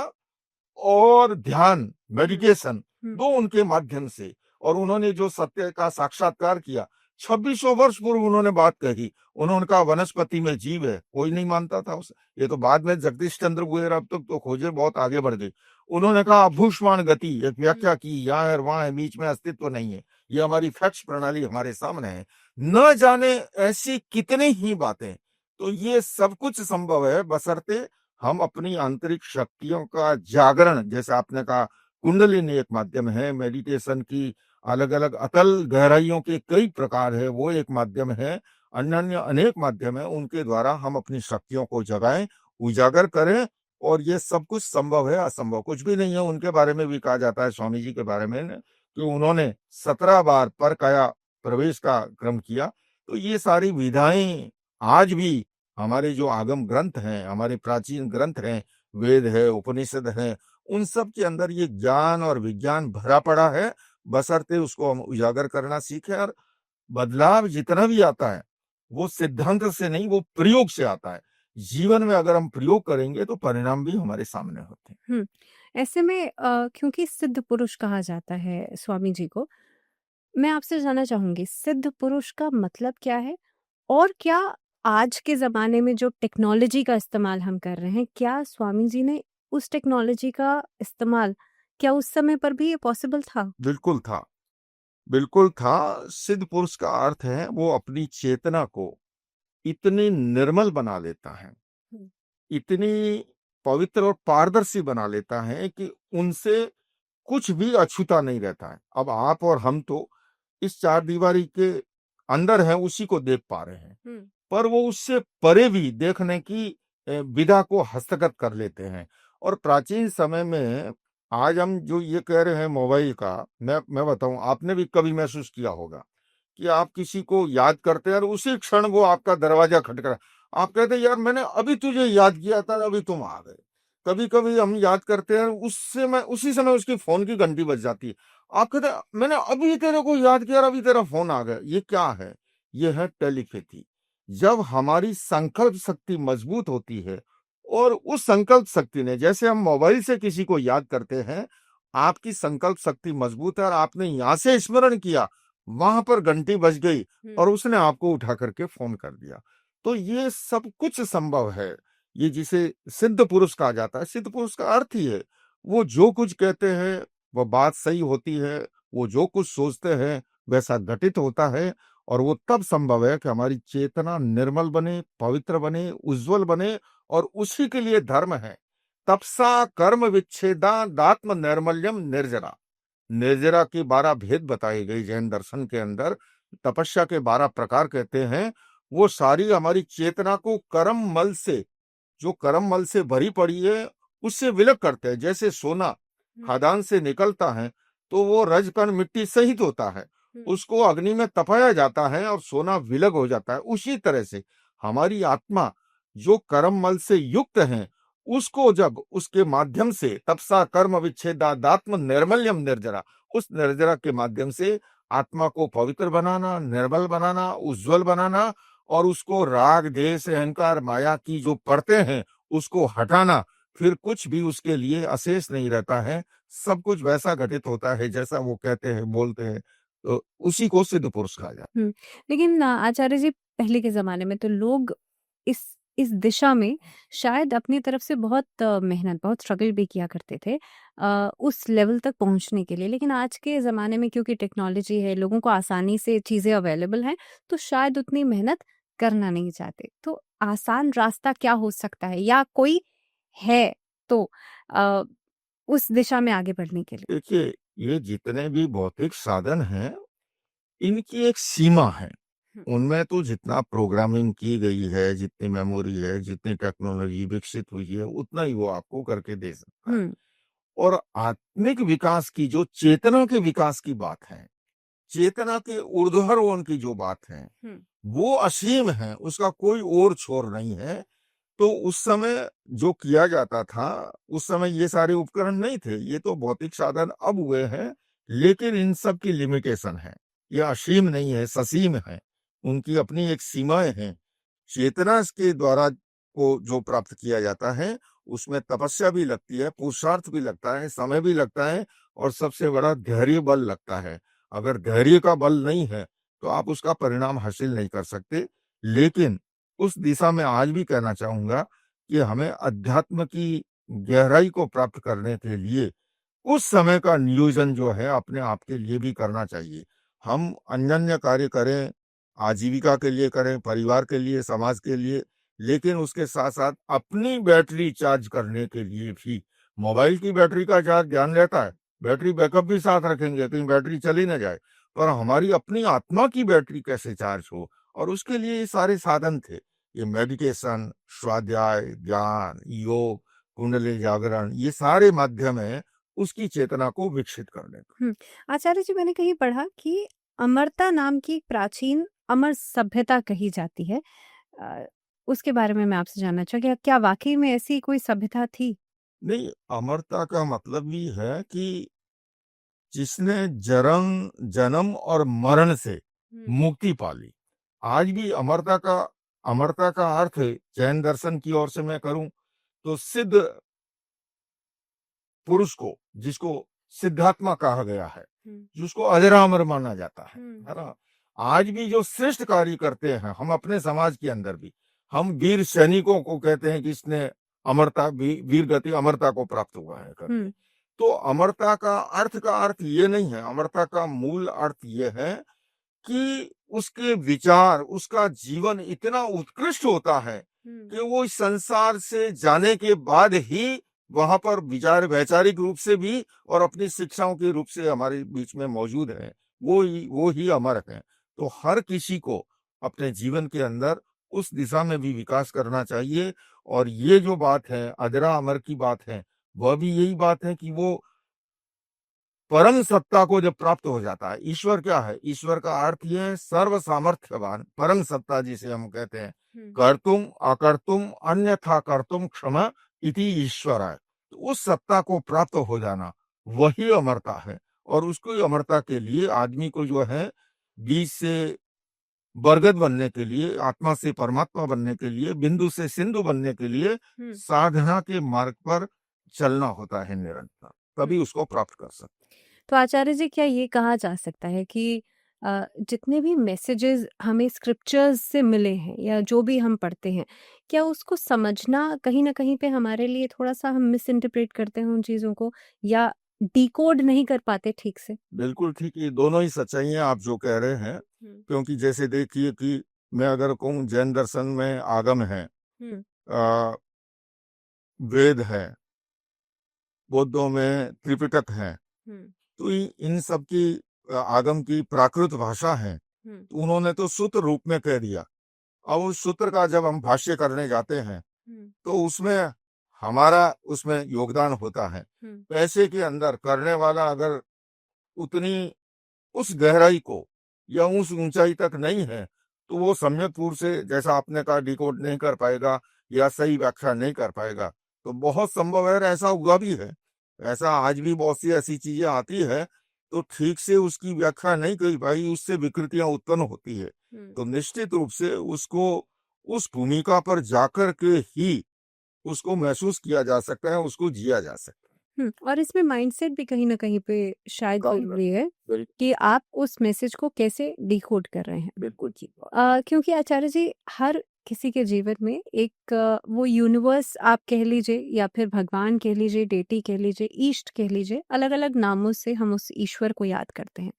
और ध्यान, हुँ, मेडिटेशन हुँ, 2 उनके माध्यम से और उन्होंने जो सत्य का साक्षात्कार किया, 2600 वर्ष पूर्व उन्होंने बात कही। उन्होंने कहा वनस्पति में जीव है, कोई नहीं मानता था उसे। ये तो बाद में जगदीश चंद्र बोस अब तक तो खोजें बहुत आगे बढ़ गई। उन्होंने कहा अभूष्माण गति, एक हुँ, व्याख्या की, यहाँ है और वहाँ है, बीच में अस्तित्व नहीं है। ये हमारी फैक्ट्स प्रणाली हमारे सामने है। न जाने ऐसी कितनी ही बातें। तो ये सब कुछ संभव है बशर्ते हम अपनी आंतरिक शक्तियों का जागरण जैसे आपने कहा कुंडलिनी एक माध्यम है, मेडिटेशन की अलग-अलग अतल गहराइयों के कई प्रकार है, वो एक माध्यम है, अन्य-अन्य अनेक माध्यम है, उनके द्वारा हम अपनी शक्तियों को जगाएँ, उजागर करें और ये सब कुछ संभव है, असंभव कुछ भी नहीं है। उनके बारे में भी कहा जाता है, स्वामी जी के बारे में न कि उन्होंने 17 बार परकाया प्रवेश का क्रम किया। तो ये सारी विधाएँ आज भी हमारे जो आगम ग्रंथ हैं, हमारे प्राचीन ग्रंथ हैं, वेद है, उपनिषद हैं, उन सब के अंदर ये ज्ञान और विज्ञान भरा पड़ा है, बशर्ते उसको हम उजागर करना सीखें। और बदलाव जितना भी आता है, वो सिद्धांत से नहीं, वो प्रयोग से आता है। जीवन में अगर हम प्रयोग करेंगे तो परिणाम भी हमारे सामने होते हैं। हुँ। ऐसे में क्योंकि सिद्ध पुरुष कहा जाता है स्वामी जी को, मैं आपसे जानना चाहूँगी सिद्ध पुरुष का मतलब क्या है? और क्या आज के ज़माने में जो टेक्नोलॉजी का इस्तेमाल हम कर रहे हैं, क्या स्वामी जी ने उस टेक्नोलॉजी का इस्तेमाल क्या उस समय पर भी ये पॉसिबल था? बिल्कुल था, बिल्कुल था। सिद्ध पुरुष का अर्थ है वो अपनी चेतना को इतनी निर्मल बना लेता है, हुँ। इतनी पवित्र और पारदर्शी बना लेता है कि उनसे कुछ भी अछूता नहीं रहता है। अब आप और हम तो इस चारदीवारी के अंदर हैं, उसी को देख पा रहे हैं, हुँ। पर वो उससे परे भी देखने की विधा को हस्तगत कर लेते हैं। और प्राचीन समय में आज हम जो ये कह रहे हैं मोबाइल का, मैं बताऊं, आपने भी कभी महसूस किया होगा कि आप किसी को याद करते हैं और उसी क्षण वो आपका दरवाजा खटखटा, आप कहते हैं यार मैंने अभी तुझे याद किया था, अभी तुम आ गए। कभी कभी हम याद करते हैं, उसी समय उसकी फोन की घंटी बज जाती है, आप कहते हैं मैंने अभी तेरे को याद किया और अभी तेरा फोन आ गया। ये क्या है? ये है टेलीपैथी। जब हमारी संकल्प शक्ति मजबूत होती है और उस संकल्प शक्ति ने, जैसे हम मोबाइल से किसी को याद करते हैं, आपकी संकल्प शक्ति मजबूत है और आपने यहां से स्मरण किया, वहां पर घंटी बज गई और उसने आपको उठा करके फोन कर दिया। तो ये सब कुछ संभव है। ये जिसे सिद्ध पुरुष कहा जाता है, सिद्ध पुरुष का अर्थ ही है वो जो कुछ कहते हैं वह बात सही होती है, वो जो कुछ सोचते हैं वैसा घटित होता है। और वो तब संभव है कि हमारी चेतना निर्मल बने, पवित्र बने, उज्जवल बने। और उसी के लिए धर्म है, तपसा कर्म विच्छेदात्म नैर्मल्यम निर्जरा। निर्जरा के 12 भेद बताए गए जैन दर्शन के अंदर। तपस्या के 12 प्रकार कहते हैं, वो सारी हमारी चेतना को कर्म मल से, जो कर्म मल से भरी पड़ी है, उससे विलग करते हैं। जैसे सोना खदान से निकलता है तो वो रजकण मिट्टी सहित होता है, उसको अग्नि में तपाया जाता है और सोना विलग हो जाता है। उसी तरह से हमारी आत्मा जो कर्म मल से युक्त है, उसको जब उसके माध्यम से तपसा कर्म विच्छेदात्म निर्मल्यम निर्जरा, उस निर्जरा के माध्यम से आत्मा को पवित्र बनाना, निर्मल बनाना, उज्जवल बनाना और उसको राग देश अहंकार माया की जो परतें हैं उसको हटाना, फिर कुछ भी उसके लिए अशेष नहीं रहता है। सब कुछ वैसा घटित होता है जैसा वो कहते हैं, बोलते हैं। तो उसी को सिद्ध पुरुष कहा जाता है। हुँ। लेकिन आचार्य जी पहले के ज़माने में तो लोग इस इस दिशा में शायद अपनी तरफ से बहुत मेहनत, बहुत स्ट्रगल भी किया करते थे उस लेवल तक पहुँचने के लिए। लेकिन आज के ज़माने में क्योंकि टेक्नोलॉजी है, लोगों को आसानी से चीज़ें अवेलेबल हैं, तो शायद उतनी मेहनत करना नहीं चाहते। तो आसान रास्ता क्या हो सकता है या कोई है तो अ, उस दिशा में आगे बढ़ने के लिए? देखिए, ये जितने भी भौतिक साधन हैं, इनकी एक सीमा है। हुँ। उनमें तो जितना प्रोग्रामिंग की गई है, जितनी मेमोरी है, जितनी टेक्नोलॉजी विकसित हुई है, उतना ही वो आपको करके दे सकता है। हुँ। और आत्मिक विकास की, जो चेतना के विकास की बात है, चेतना के ऊर्ध्वारोहण की जो बात है, हुँ। वो असीम है, उसका कोई ओर छोर नहीं है। तो उस समय जो किया जाता था, उस समय ये सारे उपकरण नहीं थे। ये तो भौतिक साधन अब हुए हैं, लेकिन इन सब की लिमिटेशन है। ये असीम नहीं है, ससीम है। उनकी अपनी एक सीमाएँ हैं। चेतना के द्वारा को जो प्राप्त किया जाता है, उसमें तपस्या भी लगती है, पुरुषार्थ भी लगता है, समय भी लगता है और सबसे बड़ा धैर्य बल लगता है। अगर धैर्य का बल नहीं है, तो आप उसका परिणाम हासिल नहीं कर सकते। लेकिन उस दिशा में आज भी कहना चाहूँगा कि हमें अध्यात्म की गहराई को प्राप्त करने के लिए उस समय का नियोजन जो है अपने आप के लिए भी करना चाहिए। हम अन्य कार्य करें, आजीविका के लिए करें, परिवार के लिए, समाज के लिए, लेकिन उसके साथ-साथ अपनी बैटरी चार्ज करने के लिए भी। मोबाइल की बैटरी का चार्ज ध्यान रहता है, बैटरी बैकअप भी साथ रखेंगे, कहीं बैटरी चली ना जाए, पर हमारी अपनी आत्मा की बैटरी कैसे चार्ज हो, और उसके लिए ये सारे साधन थे। ये मेडिटेशन, स्वाध्याय, ध्यान, योग, कुंडली जागरण, ये सारे माध्यम हैं उसकी चेतना को विकसित करने का। हुँ। आचार्य जी, मैंने कहीं पढ़ा कि अमरता नाम की एक प्राचीन अमर सभ्यता कही जाती है। अ, उसके बारे में मैं आपसे जानना चाहूँगी, क्या वाक़ई में ऐसी कोई सभ्यता थी? नहीं, अमरता का मतलब भी है कि जिसने जन्म और मरण से हुँ। मुक्ति पा ली। आज भी अमरता का अर्थ जैन दर्शन की ओर से मैं करूं तो सिद्ध पुरुष को, जिसको सिद्धात्मा कहा गया है, हुँ। जिसको अजरामर माना जाता हुँ। है ना? आज भी जो श्रेष्ठ कार्य करते हैं हम अपने समाज के अंदर भी, हम वीर सैनिकों को कहते हैं कि इसने वीर गति अमरता को प्राप्त हुआ है करके। हुँ। तो अमरता का अर्थ ये नहीं है, अमरता का मूल अर्थ ये है कि उसके विचार, उसका जीवन इतना उत्कृष्ट होता है हुँ। कि वो इस संसार से जाने के बाद ही वहां पर विचार वैचारिक रूप से भी और अपनी शिक्षाओं के रूप से हमारे बीच में मौजूद है। वो ही अमर है। तो हर किसी को अपने जीवन के अंदर उस दिशा में भी विकास करना चाहिए। और ये जो बात है, अजरा अमर की बात है, वह भी यही बात है कि वो परम सत्ता को जब प्राप्त हो जाता है, ईश्वर क्या है? ईश्वर का अर्थ ये है सर्व सामर्थ्यवान, परम सत्ता जिसे हम कहते हैं। हुँ। कर्तुम अकर्तुम अन्यथा कर्तुम क्षमा इति ईश्वर है। तो उस सत्ता को प्राप्त हो जाना वही अमरता है। और उसको अमरता के लिए आदमी को जो है बीज से बरगद बनने के लिए, आत्मा से परमात्मा बनने के लिए, बिंदु से सिंधु बनने के लिए हुँ। साधना के मार्ग पर चलना होता है निरंतर, हुँ। तभी उसको प्राप्त कर सकते। तो आचार्य जी, क्या ये कहा जा सकता है कि जितने भी मैसेजेस हमें स्क्रिप्चर्स से मिले हैं या जो भी हम पढ़ते हैं, क्या उसको समझना कहीं न कहीं पे हमारे लिए थोड़ा-सा हम मिस इंटरप्रेट करते हैं उन चीज़ों को, या डिकोड नहीं कर पाते ठीक से? बिल्कुल ठीक, ये दोनों ही सच्चाइयाँ आप जो कह रहे हैं, हुँ। क्योंकि जैसे देखिए कि मैं अगर कहूँ जैन दर्शन में आगम है, हुँ। अ, वेद है, बौद्धों में त्रिपिटक है, हुँ। तो इन सब की आगम की प्राकृत भाषा है, हुँ। तो उन्होंने तो सूत्र रूप में कह दिया। अब उस सूत्र का जब हम भाष्य करने जाते हैं, हुँ। तो उसमें हमारा उसमें योगदान होता है। हुँ। पैसे के अंदर करने वाला अगर उतनी उस गहराई को या उस ऊंचाई तक नहीं है, तो वो सम्यक रूप से जैसा आपने कहा डिकोड नहीं कर पाएगा या सही व्याख्या नहीं कर पाएगा। तो बहुत संभव है, ऐसा हुआ भी है, ऐसा आज भी बहुत सी ऐसी चीजें आती है, तो ठीक से उसकी व्याख्या नहीं कर पाई, उससे विकृतियां उत्पन्न होती है। हुँ। तो निश्चित रूप से उसको उस भूमिका पर जाकर के ही उसको महसूस किया जा सकता है, उसको जिया जा सकता है। हुँ, और इसमें माइंडसेट भी कहीं न कहीं पे शायद काम ज़रूरी है बिल- कि आप उस मैसेज को कैसे डिकोड कर रहे हैं। बिल्कुल ठीक बात। क्योंकि आचार्य जी, हर किसी के जीवन में एक वो यूनिवर्स आप कह लीजिए या फिर भगवान कह लीजिए, डेटी कह लीजिए, ईष्ट कह लीजिए, अलग-अलग नामों से हम उस ईश्वर को याद करते हैं।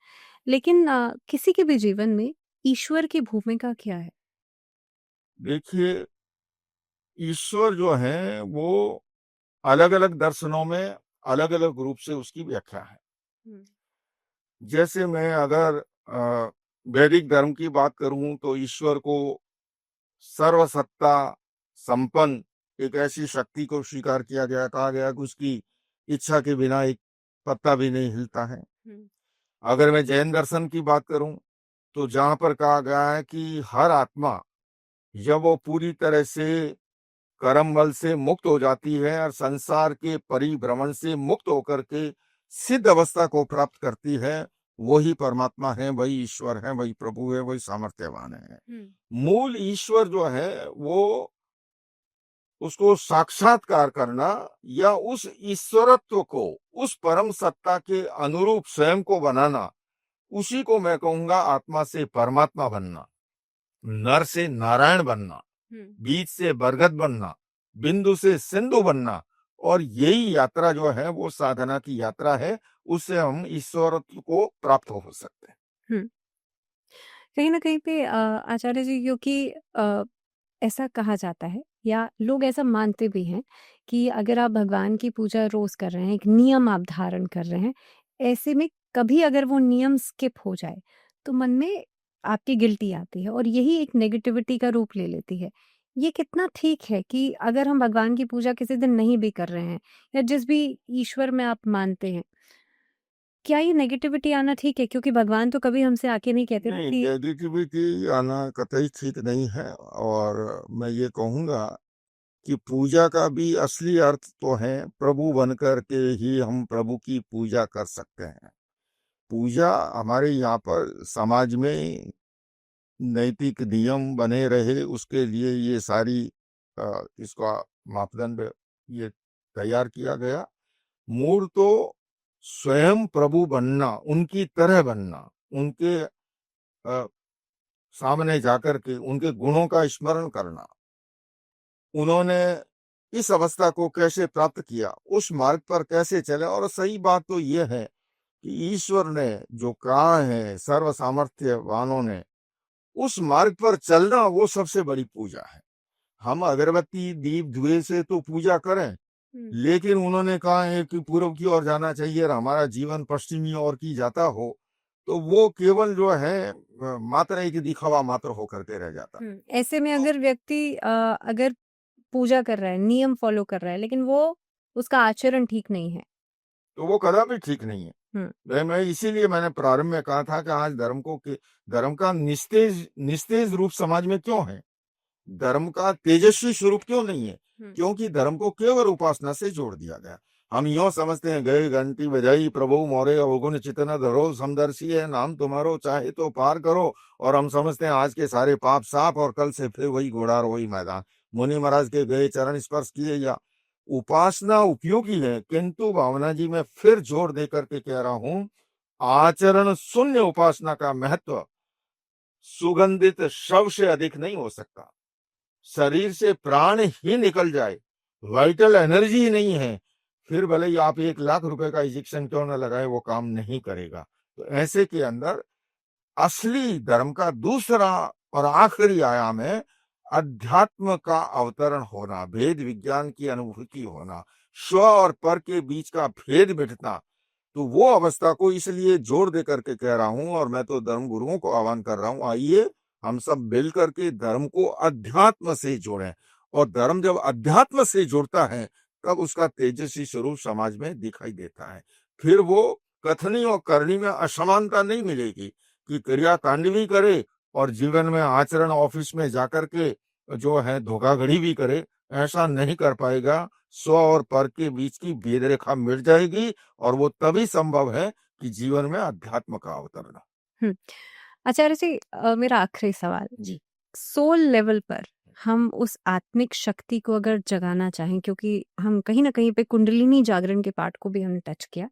लेकिन किसी के भी जीवन में ईश्वर की भूमिका क्या है? देखिए, ईश्वर जो है वो अलग-अलग दर्शनों में अलग-अलग रूप से उसकी व्याख्या है। हुँ। जैसे मैं अगर वैदिक धर्म की बात करूं तो ईश्वर को सर्वसत्ता संपन्न एक ऐसी शक्ति को स्वीकार किया गया, कहा गया कि उसकी इच्छा के बिना एक पत्ता भी नहीं हिलता है। हुँ। अगर मैं जैन दर्शन की बात करूं तो जहां पर कहा गया है कि हर आत्मा जब वो पूरी तरह से कर्म बल से मुक्त हो जाती है और संसार के परिभ्रमण से मुक्त होकर के सिद्ध अवस्था को प्राप्त करती है, वही परमात्मा है, वही ईश्वर है, वही प्रभु है, वही सामर्थ्यवान है। हुँ। मूल ईश्वर जो है वो उसको साक्षात्कार करना या उस ईश्वरत्व को, उस परम सत्ता के अनुरूप स्वयं को बनाना, उसी को मैं कहूंगा आत्मा से परमात्मा बनना, नर से नारायण बनना, हुँ। बीज से बरगद बनना, बिंदु से सिंधु बनना। और यही यात्रा जो है वो साधना की यात्रा है, उससे हम ईश्वरत्व को प्राप्त हो सकते हैं। हुँ। कहीं न कहीं पे आचार्य जी, क्योंकि ऐसा कहा जाता है या लोग ऐसा मानते भी हैं कि अगर आप भगवान की पूजा रोज़ कर रहे हैं, एक नियम आप धारण कर रहे हैं, ऐसे में कभी अगर वो नियम स्किप हो जाए, तो मन में आपकी गिल्टी आती है और यही एक नेगेटिविटी का रूप ले लेती है। ये कितना ठीक है कि अगर हम भगवान की पूजा किसी दिन नहीं भी कर रहे हैं या जिस भी ईश्वर में आप मानते हैं, क्या ये नेगेटिविटी आना ठीक है? क्योंकि भगवान तो कभी हमसे आके नहीं कहते ना नहीं, कि नेगेटिविटी आना कतई ठीक नहीं है। और मैं ये कहूँगा कि पूजा का भी असली अर्थ तो है प्रभु बनकर के ही हम प्रभु की पूजा कर सकते हैं। पूजा हमारे यहाँ पर समाज में नैतिक नियम बने रहे, उसके लिए ये सारी इसका मापदंड ये तैयार किया गया। मूल तो स्वयं प्रभु बनना, उनकी तरह बनना, उनके अ, सामने जाकर के उनके गुणों का स्मरण करना, उन्होंने इस अवस्था को कैसे प्राप्त किया, उस मार्ग पर कैसे चले। और सही बात तो ये है कि ईश्वर ने जो कहा है, सर्व सामर्थ्यवानों ने, उस मार्ग पर चलना वो सबसे बड़ी पूजा है। हम अगरबत्ती दीप धुएं से तो पूजा करें, लेकिन उन्होंने कहा है कि पूर्व की ओर जाना चाहिए और हमारा जीवन पश्चिमी ओर की जाता हो, तो वो केवल जो है मात्र एक दिखावा मात्र होकर के रह जाता। ऐसे में अगर व्यक्ति अगर पूजा कर रहा है, नियम फ़ॉलो कर रहा है, लेकिन वो उसका आचरण ठीक नहीं है। तो वो कदापि ठीक नहीं है। हुँ, मैं इसीलिए मैंने प्रारंभ में कहा था कि आज धर्म का निस्तेज निस्तेज रूप समाज में क्यों है? धर्म का तेजस्वी स्वरूप क्यों नहीं है? क्योंकि धर्म को केवल उपासना से जोड़ दिया गया। हम यूँ समझते हैं, गए घंटी बजाई प्रभु मोरे अवगुण चितना धरो, समदर्शी है नाम तुम्हारो चाहे तो पार करो। और हम समझते हैं आज के सारे पाप साफ और कल से फिर वही घोड़ा वही मैदान। मुनि महाराज के गए चरण स्पर्श किए या उपासना उपयोगी है, किंतु भावना जी मैं फिर जोर देकर के कह रहा हूं, आचरण शून्य उपासना का महत्व सुगंधित शव से अधिक नहीं हो सकता। शरीर से प्राण ही निकल जाए, वाइटल एनर्जी ही नहीं है, फिर भले ही आप 1 लाख रुपए का इंजेक्शन क्यों ना लगाए, वो काम नहीं करेगा। तो ऐसे के अंदर असली धर्म का दूसरा और आखिरी आयाम है अध्यात्म का अवतरण होना, भेद विज्ञान की अनुभूति होना, स्व और पर के बीच का भेद मिटना। तो वो अवस्था को इसलिए जोर दे करके कह रहा हूं, और मैं तो धर्म गुरुओं को आह्वान कर रहा हूं, आइए हम सब मिल करके धर्म को अध्यात्म से जोड़ें। और धर्म जब अध्यात्म से जुड़ता है तब उसका तेजस्वी स्वरूप समाज में दिखाई देता है। फिर वो कथनी और करनी में असमानता नहीं मिलेगी कि क्रियाकांड भी करे और जीवन में आचरण ऑफिस में जाकर के जो है धोखाधड़ी भी करे, ऐसा नहीं कर पाएगा। स्व और पर के बीच की भेद रेखा मिट जाएगी और वो तभी संभव है कि जीवन में अध्यात्म का अवतरण। हुँ। आचार्य जी मेरा आखिरी सवाल, जी। सोल लेवल पर हम उस आत्मिक शक्ति को अगर जगाना चाहें, क्योंकि हम कहीं न कहीं पे कुंडलिनी जागरण के पार्ट को भी हमने टच किया।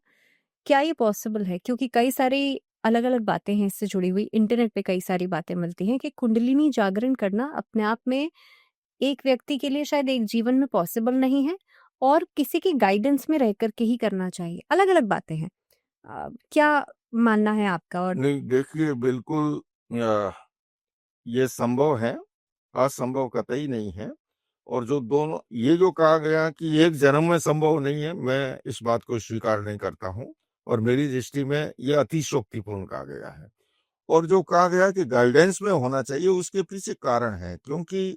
क्या ये पॉसिबल है? क्योंकि कई सारी अलग-अलग बातें हैं इससे जुड़ी हुई, इंटरनेट पे कई सारी बातें मिलती हैं कि कुंडलिनी जागरण करना अपने आप में एक व्यक्ति के लिए शायद एक जीवन में पॉसिबल नहीं है और किसी की गाइडेंस में रह कर के ही करना चाहिए। अलग-अलग बातें हैं। क्या मानना है आपका? और नहीं, देखिए बिल्कुल ये संभव है, असंभव कतई नहीं है। और जो दोनों ये जो कहा गया कि एक जन्म में संभव नहीं है, मैं इस बात को स्वीकार नहीं करता हूँ और मेरी दृष्टि में ये अतिशयोक्तिपूर्ण कहा गया है। और जो कहा गया कि गाइडेंस में होना चाहिए, उसके पीछे कारण है, क्योंकि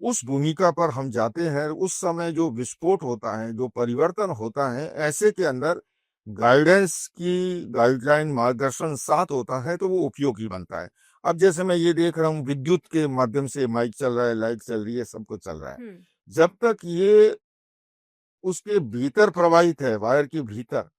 उस भूमिका पर हम जाते हैं, उस समय जो विस्फोट होता है, जो परिवर्तन होता है, ऐसे के अंदर गाइडेंस की गाइडलाइन मार्गदर्शन साथ होता है तो वो उपयोगी बनता है। अब जैसे मैं ये देख रहा हूँ, विद्युत के माध्यम से माइक चल रहा है, लाइट चल रही है, सब कुछ चल रहा है। जब तक ये उसके भीतर प्रवाहित है, वायर के भीतर,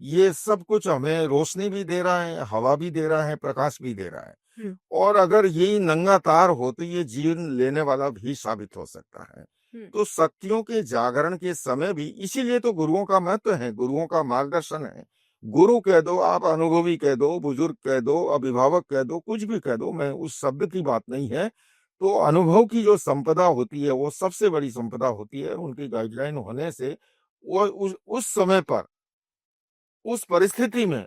ये सब कुछ हमें रोशनी भी दे रहा है, हवा भी दे रहा है, प्रकाश भी दे रहा है। और अगर यही नंगा तार हो तो ये जीवन लेने वाला भी साबित हो सकता है। तो शक्तियों के जागरण के समय भी, इसीलिए तो गुरुओं का महत्व है, गुरुओं का मार्गदर्शन है। गुरु कह दो, आप अनुभवी कह दो, बुजुर्ग कह दो, अभिभावक कह दो, कुछ भी कह दो, मैं उस शब्द की बात नहीं है। तो अनुभव की जो संपदा होती है वो सबसे बड़ी संपदा होती है। उनकी गाइडलाइन होने से वो उस समय पर, उस परिस्थिति में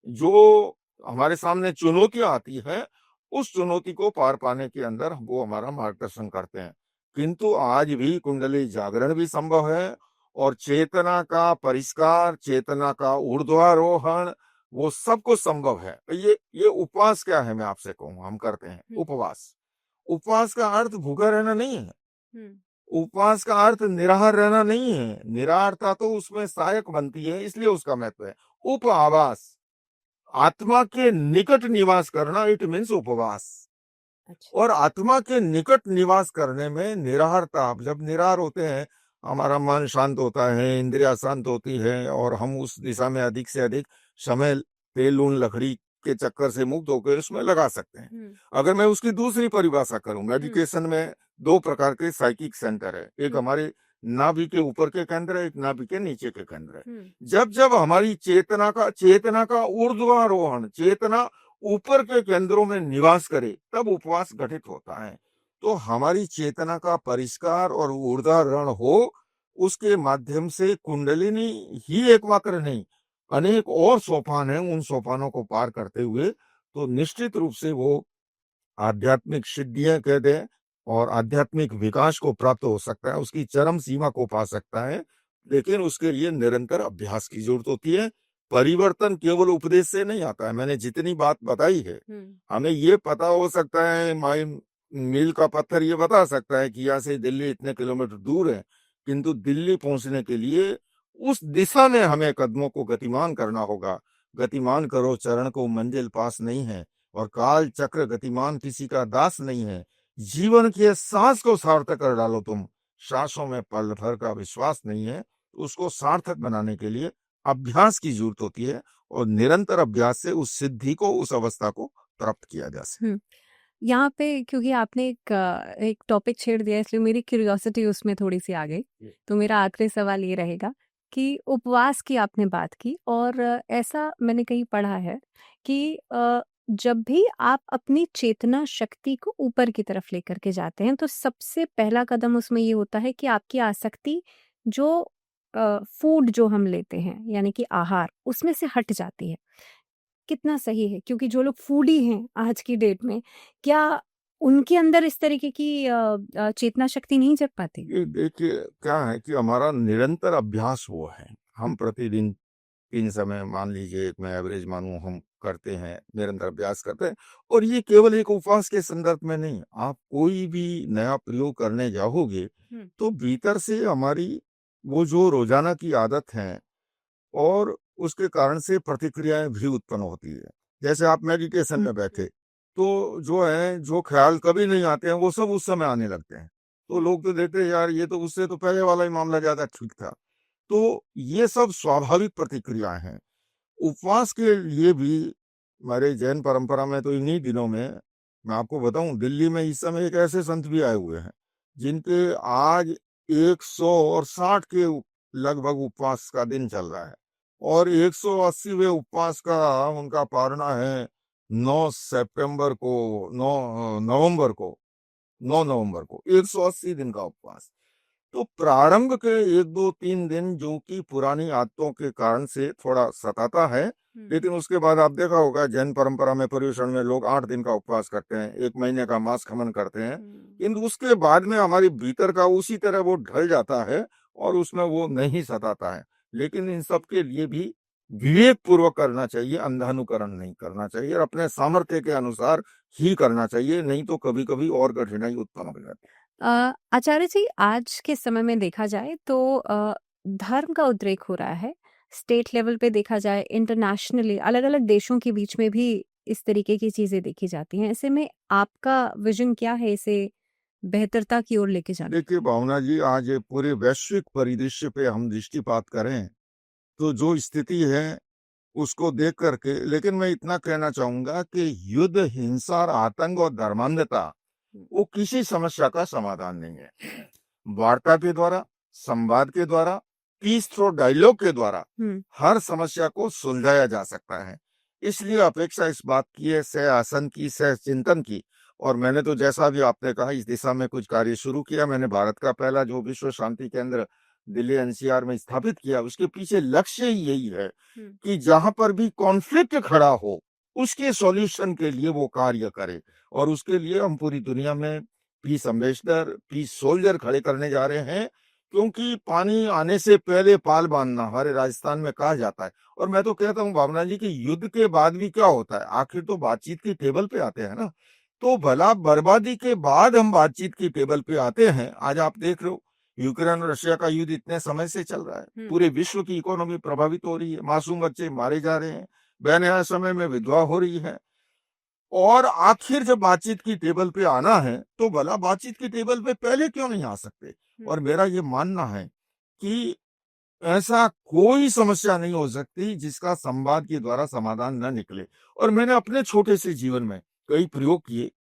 जो हमारे सामने चुनौतियां आती है, उस चुनौती को पार पाने के अंदर वो हमारा मार्गदर्शन करते हैं। किंतु आज भी कुंडली जागरण भी संभव है और चेतना का परिष्कार, चेतना का ऊर्ध्वारोहण, वो सबको संभव है। ये उपवास क्या है मैं आपसे कहूँ, हम करते हैं उपवास। उपवास का अर्थ भूखा रहना नहीं है। उपवास का अर्थ निराहार रहना नहीं है। निराहारता तो उसमें सहायक बनती है, इसलिए उसका महत्व है। उपआवास, आत्मा के निकट निवास करना, इट मीन्स उपवास। अच्छा। और आत्मा के निकट निवास करने में निराहारता, आप जब निराहार होते हैं, हमारा मन शांत होता है, इंद्रिया शांत होती है और हम उस दिशा में अधिक से अधिक समय तेल लून लकड़ी के चक्कर से मुक्त होकर उसमें लगा सकते हैं। अगर मैं उसकी दूसरी परिभाषा करूं, मेडिटेशन में दो प्रकार के साइकिक सेंटर है। एक हमारे नाभि के ऊपर के केंद्र है, एक नाभि के नीचे के केंद्र है। जब जब हमारी चेतना का ऊर्ध्वारोहण, चेतना ऊपर के केंद्रों में निवास करे, तब उपवास घटित होता है। तो हमारी चेतना का परिष्कार और ऊर्ध्वारोहण हो, उसके माध्यम से कुंडलिनी ही एकमात्र नहीं, अनेक और सोपान हैं, उन सोपानों को पार करते हुए तो निश्चित रूप से वो आध्यात्मिक सिद्धियां कह दें और आध्यात्मिक विकास को प्राप्त हो सकता है, उसकी चरम सीमा को पा सकता है। लेकिन उसके लिए निरंतर अभ्यास की जरूरत होती है। परिवर्तन केवल उपदेश से नहीं आता है। मैंने जितनी बात बताई है, हमें ये पता हो सकता है, माई मील का पत्थर ये बता सकता है कि यहाँ से दिल्ली इतने किलोमीटर दूर है, किंतु दिल्ली पहुंचने के लिए उस दिशा में हमें कदमों को गतिमान करना होगा। गतिमान करो चरण को, मंजिल पास नहीं है, और काल चक्र गतिमान किसी का दास नहीं है। जीवन के सांस को सार्थक कर डालो तुम, सांसों में पल भर का विश्वास नहीं है। उसको सार्थक बनाने के लिए अभ्यास की जरूरत होती है, और निरंतर अभ्यास से उस सिद्धि को, उस अवस्था को प्राप्त किया जा सकता है। यहाँ पे क्योंकि आपने एक टॉपिक छेड़ दिया, इसलिए मेरी क्यूरियोसिटी उसमें थोड़ी-सी आ गई। तो मेरा आखिरी सवाल ये रहेगा कि उपवास की आपने बात की, और ऐसा मैंने कहीं पढ़ा है कि जब भी आप अपनी चेतना शक्ति को ऊपर की तरफ लेकर के जाते हैं, तो सबसे पहला कदम उसमें ये होता है कि आपकी आसक्ति जो फूड जो हम लेते हैं, यानी कि आहार, उसमें से हट जाती है। कितना सही है? क्योंकि जो लोग फूडी हैं आज की डेट में, क्या उनके अंदर इस तरीके की चेतना शक्ति नहीं जग पाती? ये देखिए क्या है कि हमारा निरंतर अभ्यास वो है। हम प्रतिदिन 3 समय मान लीजिए, मैं एवरेज मानूं, हम करते हैं, निरंतर अभ्यास करते हैं। और ये केवल एक उपवास के संदर्भ में नहीं, आप कोई भी नया प्रयोग करने जाओगे तो भीतर से हमारी वो जो रोजाना की आदत है और उसके कारण से प्रतिक्रियाएं भी उत्पन्न होती है। जैसे आप मेडिटेशन में बैठे, तो जो है, जो ख्याल कभी नहीं आते हैं वो सब उस समय आने लगते हैं। तो लोग तो देखते हैं, यार ये तो उससे तो पहले वाला ही मामला ज्यादा ठीक था। तो ये सब स्वाभाविक प्रतिक्रियाएं हैं। उपवास के लिए भी हमारे जैन परंपरा में तो इन्हीं दिनों में, मैं आपको बताऊं, दिल्ली में इस समय एक ऐसे संत भी आए हुए हैं जिनके आज 160 के लगभग उपवास का दिन चल रहा है, और 180वें उपवास का उनका पारना है 9 सितंबर को, 9 नवंबर को 180 दिन का उपवास। तो प्रारंभ के 1 2 3 दिन जो कि पुरानी आदतों के कारण से थोड़ा सताता है, लेकिन उसके बाद आप देखा होगा जैन परंपरा में, पर्युषण में लोग 8 दिन का उपवास करते हैं, 1 महीने का मांस खमन करते हैं। किंतु उसके बाद में हमारी भीतर का उसी तरह वो ढल जाता है और उसमें वो नहीं सताता है। लेकिन इन सब के लिए भी विवेक पूर्वक करना चाहिए, अंधानुकरण नहीं करना चाहिए, और अपने सामर्थ्य के अनुसार ही करना चाहिए, नहीं तो कभी कभी और कठिनाई उत्पन्न हो जाती है। आचार्य जी, आज के समय में देखा जाए तो धर्म का उद्रेक हो रहा है। स्टेट लेवल पे देखा जाए, इंटरनेशनली अलग-अलग देशों के बीच में भी इस तरीके की चीज़ें देखी जाती हैं। ऐसे में आपका विज़न क्या है इसे बेहतरता की ओर लेके जाने देखिए भावना जी, आज ये पूरे वैश्विक परिदृश्य पे हम दृष्टिपात करें तो जो स्थिति है उसको देख करके, लेकिन मैं इतना कहना चाहूंगा कि युद्ध, हिंसा और आतंक और धर्मांधता वो किसी समस्या का समाधान नहीं है। वार्ता के द्वारा, संवाद के द्वारा, पीस थ्रो डायलॉग के द्वारा हर समस्या को सुलझाया जा सकता है। इसलिए अपेक्षा इस बात की है, सह आसन की, सह चिंतन की। और मैंने तो जैसा भी आपने कहा इस दिशा में कुछ कार्य शुरू किया। मैंने भारत का पहला जो विश्व शांति केंद्र दिल्ली एनसीआर में स्थापित किया, उसके पीछे लक्ष्य ही यही है कि जहां पर भी कॉन्फ्लिक्ट खड़ा हो उसके सॉल्यूशन के लिए वो कार्य करे। और उसके लिए हम पूरी दुनिया में पीस एम्बेसडर, पीस सोल्जर खड़े करने जा रहे हैं, क्योंकि पानी आने से पहले पाल बांधना हमारे राजस्थान में कहा जाता है। और मैं तो कहता हूँ भावना जी कि युद्ध के बाद भी क्या होता है, आखिर तो बातचीत की टेबल पे आते हैं ना। तो भला बर्बादी के बाद हम बातचीत की टेबल पे आते हैं। आज आप देख रहे हो यूक्रेन और रशिया का युद्ध इतने समय से चल रहा है, पूरे विश्व की इकोनॉमी प्रभावित हो रही है, मासूम बच्चे मारे जा रहे हैं, बेनहाया समय में विधवा हो रही है। और आखिर जब बातचीत की टेबल पे आना है तो भला बातचीत की टेबल पे पहले क्यों नहीं आ सकते। और मेरा ये मानना है कि ऐसा कोई समस्या नहीं हो सकती जिसका संवाद के द्वारा समाधान न निकले। और मैंने अपने छोटे से जीवन में कई प्रयोग किए।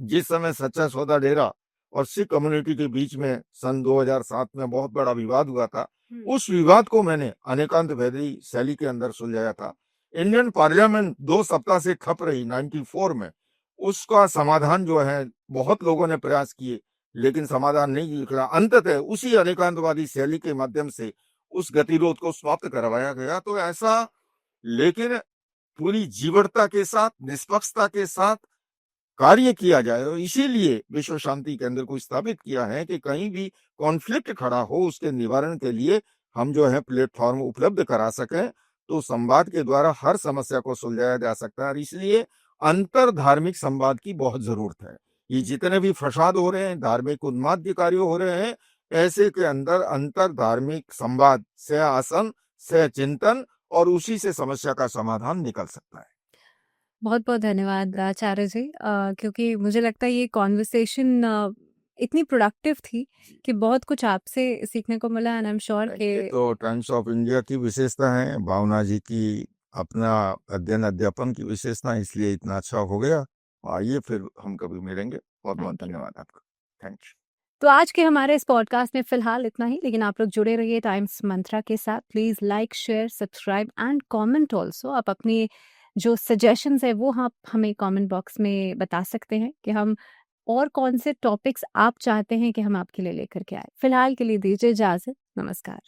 जिस समय सच्चा सौदा डेरा और सिख कम्युनिटी के बीच में सन 2007 में बहुत बड़ा विवाद हुआ था, उस विवाद को मैंने अनेकांत वैदिक शैली के अंदर सुलझाया था। इंडियन पार्लियामेंट 2 सप्ताह से खप रही 94 में, उसका समाधान जो है बहुत लोगों ने प्रयास किए, लेकिन समाधान नहीं निकला। अंततः उसी अनेकांतवादी शैली के माध्यम से उस गतिरोध को समाप्त करवाया गया। तो ऐसा, लेकिन पूरी जीवटता के साथ, निष्पक्षता के साथ कार्य किया जाए। और इसीलिए विश्व शांति केंद्र को स्थापित किया है कि कहीं भी कॉन्फ्लिक्ट खड़ा हो उसके निवारण के लिए हम जो है प्लेटफॉर्म उपलब्ध करा सकें। तो संवाद के द्वारा हर समस्या को सुलझाया जा सकता है। और इसलिए अंतर धार्मिक संवाद की बहुत जरूरत है। ये जितने भी फसाद हो रहे हैं, धार्मिक उन्माद कार्य हो रहे हैं, ऐसे के अंदर अंतर धार्मिक संवाद से आसन से चिंतन और उसी से समस्या का समाधान निकल सकता है। बहुत-बहुत धन्यवाद आचार्य जी, क्योंकि मुझे लगता है ये कॉन्वर्सेशन इतनी प्रोडक्टिव थी कि बहुत कुछ आपसे सीखने को मिला एंड आई एम श्योर ये कि तो टाइम्स ऑफ इंडिया की विशेषता है, भावना जी की अपना अध्ययन अध्यापन की विशेषता है, इसलिए इतना अच्छा हो गया। आइए फिर हम कभी मिलेंगे। बहुत बहुत थैंक यू। धन्यवाद आपका। Thank you. तो आज के हमारे इस पॉडकास्ट में फिलहाल इतना ही, लेकिन आप लोग जुड़े रहिए टाइम्स मंत्रा के साथ। Please like, share, subscribe and comment also. आप अपनी जो सजेशंस है वो आप हमें कमेंट बॉक्स में बता सकते हैं कि हम और कौन से टॉपिक्स आप चाहते हैं कि हम आपके लिए लेकर के आए। फिलहाल के लिए दीजिए इजाज़त। नमस्कार।